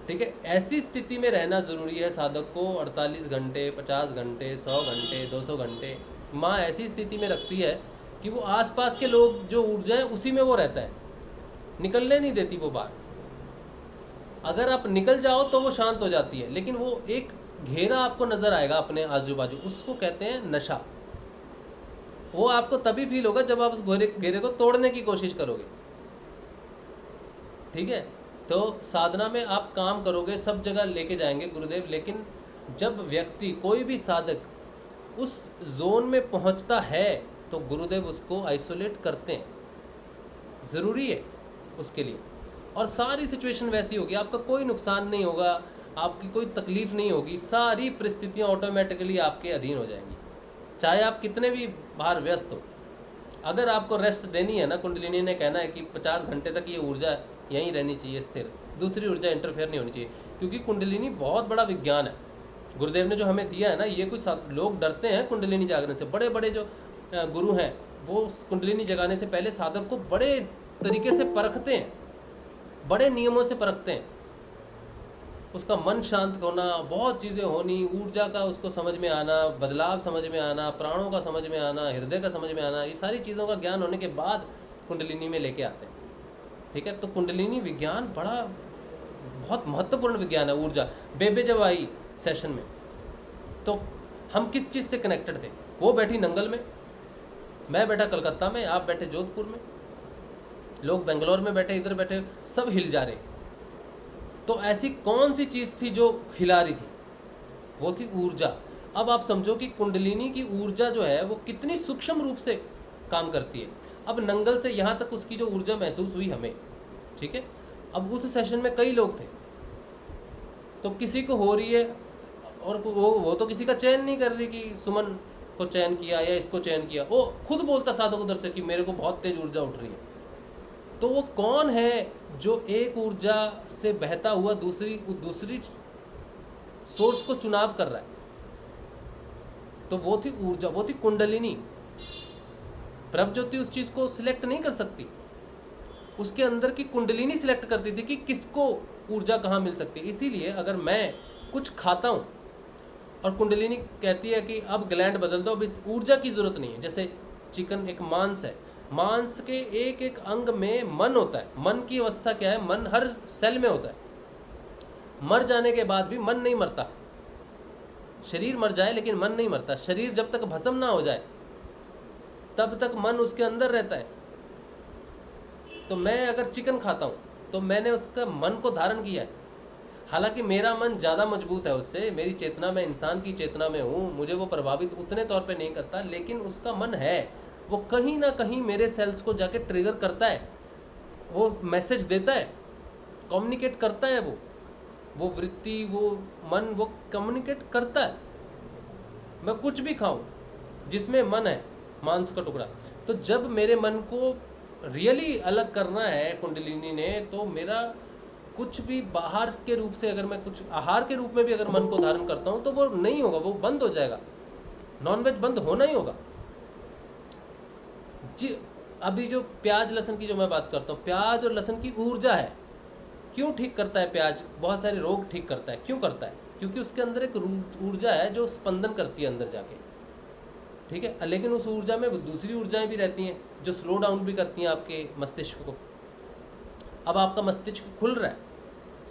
ठीक है, ऐसी स्थिति में रहना ज़रूरी है साधक को। 48 घंटे, 50 घंटे, 100 घंटे, 200 घंटे माँ ऐसी स्थिति में रखती है कि वो आसपास के लोग जो ऊर्जा है उसी में वो रहता है, निकलने नहीं देती वो बाहर। अगर आप निकल जाओ तो वो शांत हो जाती है, लेकिन वो एक घेरा आपको नज़र आएगा अपने आजू बाजू, उसको कहते हैं नशा। वो आपको तभी फील होगा जब आप उस घेरे को तोड़ने की कोशिश करोगे। ठीक है, तो साधना में आप काम करोगे, सब जगह लेके जाएंगे गुरुदेव, लेकिन जब व्यक्ति, कोई भी साधक उस जोन में पहुंचता है तो गुरुदेव उसको आइसोलेट करते हैं, ज़रूरी है उसके लिए। और सारी सिचुएशन वैसी होगी, आपका कोई नुकसान नहीं होगा, आपकी कोई तकलीफ़ नहीं होगी, सारी परिस्थितियाँ ऑटोमेटिकली आपके अधीन हो जाएंगी, चाहे आप कितने भी बाहर व्यस्त हो। अगर आपको रेस्ट देनी है ना, कुंडलिनी ने कहना है कि 50 घंटे तक ये ऊर्जा यहीं रहनी चाहिए स्थिर, दूसरी ऊर्जा इंटरफेयर नहीं होनी चाहिए, क्योंकि कुंडलिनी बहुत बड़ा विज्ञान है। गुरुदेव ने जो हमें दिया है ना, ये कोई लोग डरते हैं कुंडलिनी जागरण से। बड़े बड़े जो गुरु हैं वो कुंडलिनी जगाने से पहले साधक को बड़े तरीके से परखते हैं, बड़े नियमों से परखते हैं। उसका मन शांत होना, बहुत चीज़ें होनी, ऊर्जा का उसको समझ में आना, बदलाव समझ में आना, प्राणों का समझ में आना, हृदय का समझ में आना, ये सारी चीज़ों का ज्ञान होने के बाद कुंडलिनी में लेके आते हैं। ठीक है, तो कुंडलिनी विज्ञान बहुत महत्वपूर्ण विज्ञान है। ऊर्जा बेबे जब आई सेशन में तो हम किस चीज़ से कनेक्टेड थे? वो बैठी नंगल में, मैं बैठा कलकत्ता में, आप बैठे जोधपुर में, लोग बेंगलोर में बैठे, इधर बैठे, सब हिल जा रहे। तो ऐसी कौन सी चीज़ थी जो हिला रही थी? वो थी ऊर्जा। अब आप समझो कि कुंडलिनी की ऊर्जा जो है वो कितनी सूक्ष्म रूप से काम करती है। अब नंगल से यहाँ तक उसकी जो ऊर्जा महसूस हुई हमें, ठीक है। अब उस सेशन में कई लोग थे, तो किसी को हो रही है और वो तो किसी का चयन नहीं कर रही कि सुमन को चयन किया या इसको चयन किया, वो खुद बोलता साधक उधर से कि मेरे को बहुत तेज ऊर्जा उठ रही है। तो वो कौन है जो एक ऊर्जा से बहता हुआ दूसरी सोर्स को चुनाव कर रहा है? तो वो थी ऊर्जा, वो थी कुंडलिनी। प्रभज्योति उस चीज को सिलेक्ट नहीं कर सकती, उसके अंदर की कुंडलिनी सिलेक्ट करती थी कि किसको ऊर्जा कहाँ मिल सकती है। इसीलिए अगर मैं कुछ खाता हूँ और कुंडलिनी कहती है कि अब ग्लैंड बदल दो, अब इस ऊर्जा की जरूरत नहीं है। जैसे चिकन एक मांस है, मांस के एक एक अंग में मन होता है। मन की अवस्था क्या है? मन हर सेल में होता है। मर जाने के बाद भी मन नहीं मरता। शरीर मर जाए लेकिन मन नहीं मरता। शरीर जब तक भस्म ना हो जाए तब तक मन उसके अंदर रहता है। तो मैं अगर चिकन खाता हूँ तो मैंने उसका मन को धारण किया है। हालांकि मेरा मन ज़्यादा मजबूत है उससे, मेरी चेतना, मैं इंसान की चेतना में हूँ, मुझे वो प्रभावित उतने तौर पे नहीं करता, लेकिन उसका मन है, वो कहीं ना कहीं मेरे सेल्स को जाके ट्रिगर करता है, वो मैसेज देता है, कम्युनिकेट करता है। वो वृत्ति, वो मन, वो कम्युनिकेट करता है। मैं कुछ भी खाऊं जिसमें मन है, मांस का टुकड़ा, तो जब मेरे मन को रियली अलग करना है कुंडलिनी ने, तो मेरा कुछ भी बाहर के रूप से, अगर मैं कुछ आहार के रूप में भी अगर मन को धारण करता हूं तो वो नहीं होगा, वो बंद हो जाएगा। नॉनवेज बंद होना ही होगा जी। अभी जो प्याज लहसुन की जो मैं बात करता हूँ, प्याज और लहसुन की ऊर्जा है। क्यों ठीक करता है प्याज? बहुत सारे रोग ठीक करता है। क्यों करता है? क्योंकि उसके अंदर एक ऊर्जा है जो स्पंदन करती है अंदर जाके, ठीक है। लेकिन उस ऊर्जा में दूसरी ऊर्जाएं भी रहती हैं जो स्लो डाउन भी करती हैं आपके मस्तिष्क को। अब आपका मस्तिष्क खुल रहा है।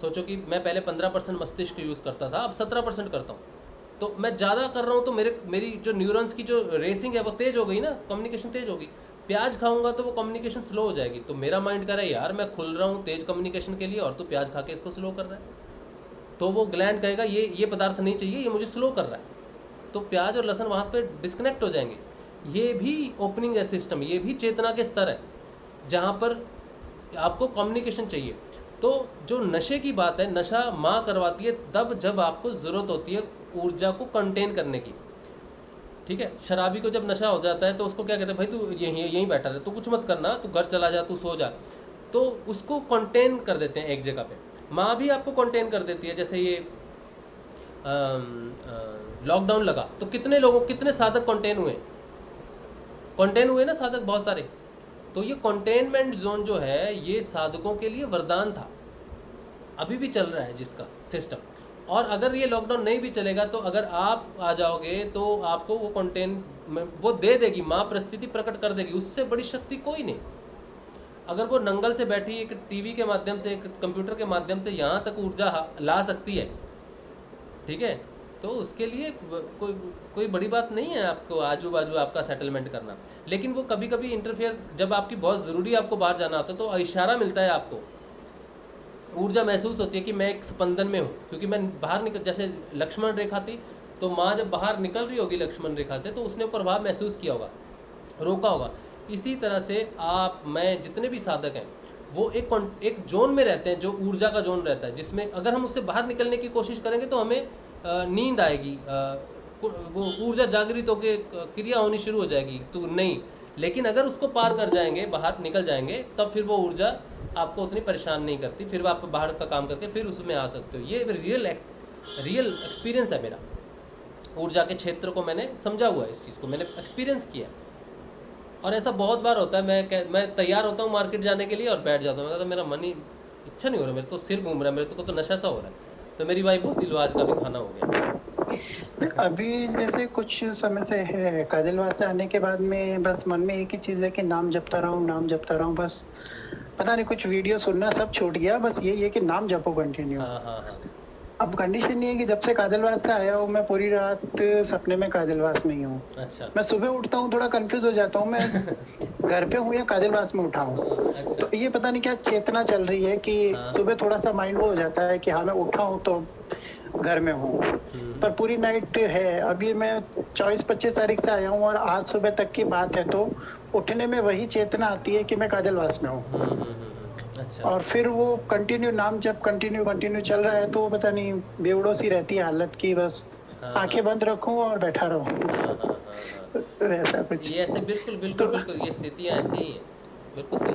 सोचो कि मैं पहले 15% मस्तिष्क यूज़ करता था, अब 17% करता हूँ। तो मैं ज़्यादा कर रहा हूँ तो मेरी जो न्यूरॉन्स की जो रेसिंग है वो तेज़ हो गई ना, कम्युनिकेशन तेज़ होगी। प्याज खाऊंगा तो वो कम्युनिकेशन स्लो हो जाएगी। तो मेरा माइंड कह रहा है यार मैं खुल रहा हूँ तेज कम्युनिकेशन के लिए, और तो प्याज खा के इसको स्लो कर रहा है। तो वो ग्लैंड कहेगा ये पदार्थ नहीं चाहिए, ये मुझे स्लो कर रहा है। तो प्याज और लहसुन वहाँ पे डिस्कनेक्ट हो जाएंगे। ये भी ओपनिंग है सिस्टम, ये भी चेतना के स्तर है जहाँ पर आपको कम्युनिकेशन चाहिए। तो जो नशे की बात है, नशा माँ करवाती है तब जब आपको ज़रूरत होती है ऊर्जा को कंटेन करने की, ठीक है। शराबी को जब नशा हो जाता है तो उसको क्या कहते हैं, भाई तू यहीं बैठा रहे, तू कुछ मत करना, तू घर चला जा, तू सो जा। तो उसको कंटेन कर देते हैं एक जगह पे। माँ भी आपको कंटेन कर देती है। जैसे ये लॉकडाउन लगा तो कितने साधक कंटेन हुए ना साधक, बहुत सारे। तो ये कंटेनमेंट जोन जो है ये साधकों के लिए वरदान था, अभी भी चल रहा है जिसका सिस्टम। और अगर ये लॉकडाउन नहीं भी चलेगा तो अगर आप आ जाओगे तो आपको वो वो दे देगी माँ, परिस्थिति प्रकट कर देगी। उससे बड़ी शक्ति कोई नहीं। अगर वो नंगल से बैठी एक टीवी के माध्यम से, एक कंप्यूटर के माध्यम से यहाँ तक ऊर्जा ला सकती है, ठीक है, तो उसके लिए कोई बड़ी बात नहीं है आपको आजू बाजू आपका सेटलमेंट करना। लेकिन वो कभी कभी इंटरफेयर, जब आपकी बहुत ज़रूरी आपको बाहर जाना होता है तो इशारा मिलता है, आपको ऊर्जा महसूस होती है कि मैं एक स्पंदन में हूँ। क्योंकि मैं बाहर निकल, जैसे लक्ष्मण रेखा थी तो माँ जब बाहर निकल रही होगी लक्ष्मण रेखा से तो उसने प्रभाव महसूस किया होगा, रोका होगा। इसी तरह से आप, मैं, जितने भी साधक हैं वो एक जोन में रहते हैं जो ऊर्जा का जोन रहता है, जिसमें अगर हम उससे बाहर निकलने की कोशिश करेंगे तो हमें नींद आएगी, वो ऊर्जा जागृत होकर क्रिया होनी शुरू हो जाएगी, तो नहीं। लेकिन अगर उसको पार कर जाएंगे, बाहर निकल जाएंगे, तब फिर वो ऊर्जा आपको उतनी परेशान नहीं करती। फिर आप बाहर का काम करके फिर उसमें आ सकते हो। ये रियल एक्सपीरियंस है मेरा। ऊर्जा के क्षेत्र को मैंने समझा हुआ है, इस चीज़ को मैंने एक्सपीरियंस किया। और ऐसा बहुत बार होता है, मैं तैयार होता हूँ मार्केट जाने के लिए और बैठ जाता हूँ। मैं कहता मेरा मन ही इच्छा नहीं हो रहा, मेरे तो सिर घूम रहा है, मेरे को तो नशा सा हो रहा है। तो मेरी वाइफ बोलती लो आज का भी खाना हो गया। अभी जैसे कुछ समय से है, काजलवास से आने के बाद में बस मन में एक ही चीज़ है कि नाम जपता रहूँ बस। पता नहीं कुछ वीडियो सुनना सब छूट गया, बस यही है कि नाम जपो कंटिन्यू। हाँ। अब कंडीशन ये है कि जब से काजलवास से आया हूँ मैं पूरी रात सपने में काजलवास में ही हूँ। अच्छा। मैं सुबह उठता हूँ थोड़ा कंफ्यूज हो जाता हूँ, मैं घर पे हूँ या काजलवास में उठा हूँ। अच्छा। तो ये पता नहीं क्या चेतना चल रही है कि हाँ। सुबह थोड़ा सा माइंड वो हो जाता है कि हाँ मैं उठा हूँ तो घर में हूँ, पर पूरी नाइट है। अभी मैं 24-25 तारीख से आया हूँ और आज सुबह तक की बात है, तो उठने में वही चेतना आती है कि मैं काजलवास में हूँ। अच्छा और फिर वो कंटिन्यू नाम जब कंटिन्यू चल रहा है, तो वो पता नहीं बेवड़ो सी रहती है हालत की, बस आंखें बंद रखूं और बैठा रहूं। ऐसा कुछ। ये ऐसे बिल्कुल बिल्कुल तो बिल्कुल ये स्थितियाँ ऐसी ही हैं, बिल्कुल सही।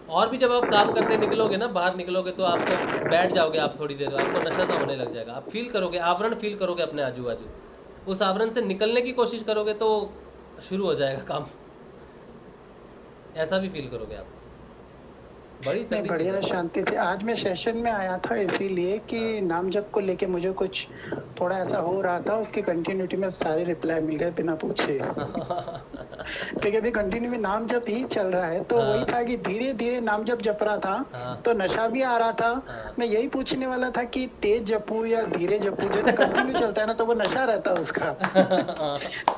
और भी जब आप काम करने निकलोगे ना, बाहर निकलोगे, तो आपको बैठ जाओगे आप थोड़ी देर, आपको नशा सा होने लग जाएगा, आप फील करोगे, आवरण फील करोगे अपने आजू बाजू, उस आवरण से निकलने की कोशिश करोगे तो शुरू हो जाएगा काम, ऐसा भी फील करोगे आप। बड़ी नहीं, तगड़ी चीज़ बढ़िया है। शांति से। आज मैं सेशन में आया था इसीलिए कि नाम जप को लेके मुझे कुछ थोड़ा ऐसा हो रहा था, उसकी कंटिन्यूटी में सारे रिप्लाई मिल गए बिना पूछे। क्योंकि अभी कंटिन्यू में नाम जप ही चल रहा है, तो वही था कि धीरे धीरे नाम जप जप रहा था, तो नशा भी आ रहा था। मैं यही पूछने वाला था कि तेज जपू या धीरे जपू, जैसे कंटिन्यू चलता है ना, तो वो नशा रहता है उसका।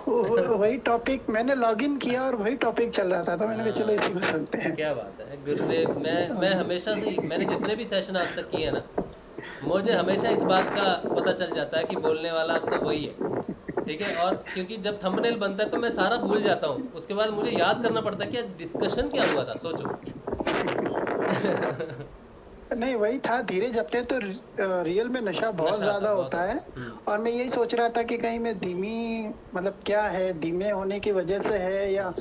वही टॉपिक मैंने लॉगिन किया और वही टॉपिक चल रहा था, तो मैंने कहा चलो इसी को सुनते हैं। क्या बात है गुरुदेव, मैं हमेशा से, मैंने जितने भी सेशन आज तक किए हैं ना, मुझे हमेशा इस बात का पता चल जाता है कि बोलने वाला तो वही है, ठीक है। और क्योंकि जब थंबनेल बनता है तो मैं सारा भूल जाता हूँ, उसके बाद मुझे याद करना पड़ता है कि डिस्कशन क्या हुआ था, सोचो। नहीं, वही था, धीरे जपते तो रियल में नशा बहुत ज्यादा होता है। और मैं यही सोच रहा था कि कहीं मैं धीमी, मतलब क्या है, धीमे होने की वजह से है या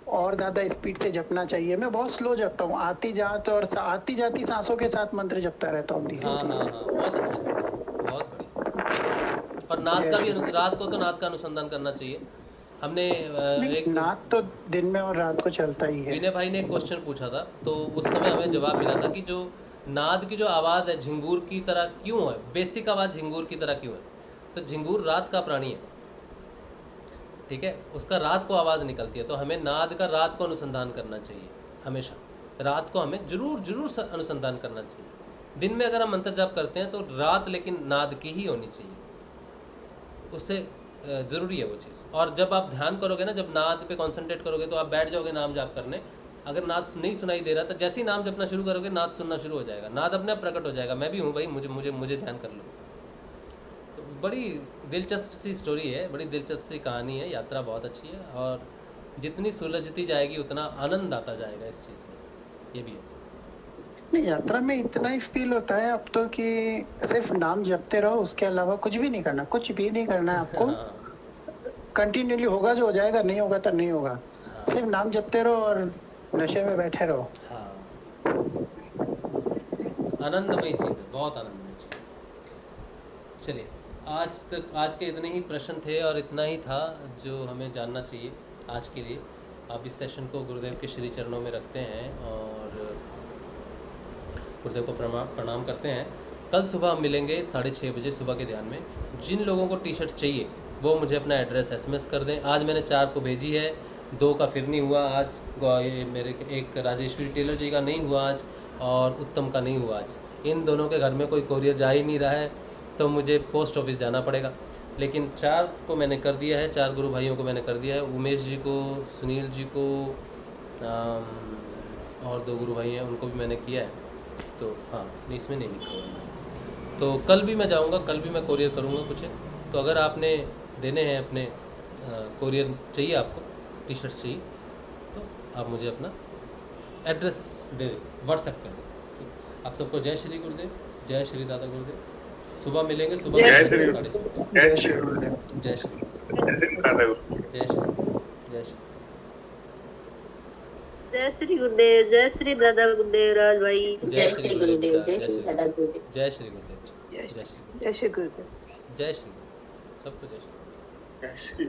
और ज्यादा स्पीड से जपना चाहिए। मैं बहुत स्लो जपता हूँ, आती जाती और आती जाती सांसों के साथ मंत्र जपता रहता हूँ धीरे हाँ हाँ हाँ, बहुत अच्छा, बहुत बढ़िया। और नाद का भी रात को तो नाद का अनुसंधान करना चाहिए। हमने एक नाद तो दिन में और रात को चलता ही है। विनय भाई ने एक क्वेश्चन पूछा था, तो उस समय हमें जवाब मिला था कि जो नाद की जो आवाज़ है झिंगूर की तरह क्यों है, बेसिक आवाज़ झिंगूर की तरह क्यों है, तो झिंगूर रात का प्राणी है, ठीक है, उसका रात को आवाज़ निकलती है, तो हमें नाद का रात को अनुसंधान करना चाहिए। हमेशा रात को हमें जरूर अनुसंधान करना चाहिए। दिन में अगर हम मंत्र जाप करते हैं तो रात लेकिन नाद की ही होनी चाहिए, उससे ज़रूरी है वो चीज़। और जब आप ध्यान करोगे ना, जब नाद पे कंसंट्रेट करोगे, तो आप बैठ जाओगे नाम जाप करने। अगर नाद नहीं सुनाई दे रहा तो जैसे ही नाम जपना शुरू करोगे, नाद सुनना शुरू हो जाएगा, नाद अपने आप प्रकट हो जाएगा, मैं भी हूँ भाई, मुझे ध्यान कर लो। तो बड़ी दिलचस्प सी स्टोरी है, बड़ी दिलचस्प सी कहानी है, यात्रा बहुत अच्छी है, और जितनी सुलझती जाएगी उतना आनंद आता जाएगा इस चीज़ में, ये भी है। नहीं, यात्रा में इतना ही फील होता है अब तो कि सिर्फ नाम जपते रहो, उसके अलावा कुछ भी नहीं करना, कुछ भी नहीं करना है आपको। कंटिन्यूली होगा जो हो जाएगा, नहीं होगा तो नहीं होगा। सिर्फ नाम जपते रहो और नशे में बैठे रहो। हाँ, आनंदमय चीज़ है, बहुत आनंदमय चीज़। चलिए, आज के इतने ही प्रश्न थे और इतना ही था जो हमें जानना चाहिए आज के लिए। आप इस सेशन को गुरुदेव के श्री चरणों में रखते हैं और गुरुदेव को प्रणाम करते हैं। कल सुबह हम मिलेंगे 6:30 बजे सुबह के ध्यान में। जिन लोगों को टी शर्ट चाहिए वो मुझे अपना एड्रेस SMS कर दें। आज मैंने 4 को भेजी है, 2 का फिर नहीं हुआ आज, ये मेरे एक राजेश्वरी टेलर जी का नहीं हुआ आज और उत्तम का नहीं हुआ आज। इन दोनों के घर में कोई कोरियर जा ही नहीं रहा है, तो मुझे पोस्ट ऑफिस जाना पड़ेगा। लेकिन 4 को मैंने कर दिया है, 4 गुरु भाइयों को मैंने कर दिया है, उमेश जी को, सुनील जी को, और 2 गुरु भाई हैं उनको भी मैंने किया है। तो हाँ, नहीं इसमें नहीं लिखा हुआ। तो कल भी मैं जाऊँगा, कल भी मैं कोरियर करूँगा कुछ। तो अगर आपने देने हैं अपने कोरियर चाहिए, आपको टी शर्ट चाहिए, तो आप मुझे अपना एड्रेस दे दें, व्हाट्सएप कर दें। आप सबको जय श्री गुरुदेव, जय श्री दादा गुरुदेव। सुबह मिलेंगे, सुबह जय श्री 6:30। जय श्री गुरुदेव। जय श्री, जय श्री दादा गुरु। जय श्री, जय श्री। जय श्री गुरुदेव, जय श्री दादा गुरुदेव राज भाई। जय श्री गुरुदेव, जय श्री दादा गुरुदेव। जय श्री गुरुदेव, जय श्री, जय श्री गुरुदेव। जय श्री, सबको जय श्री। जय श्री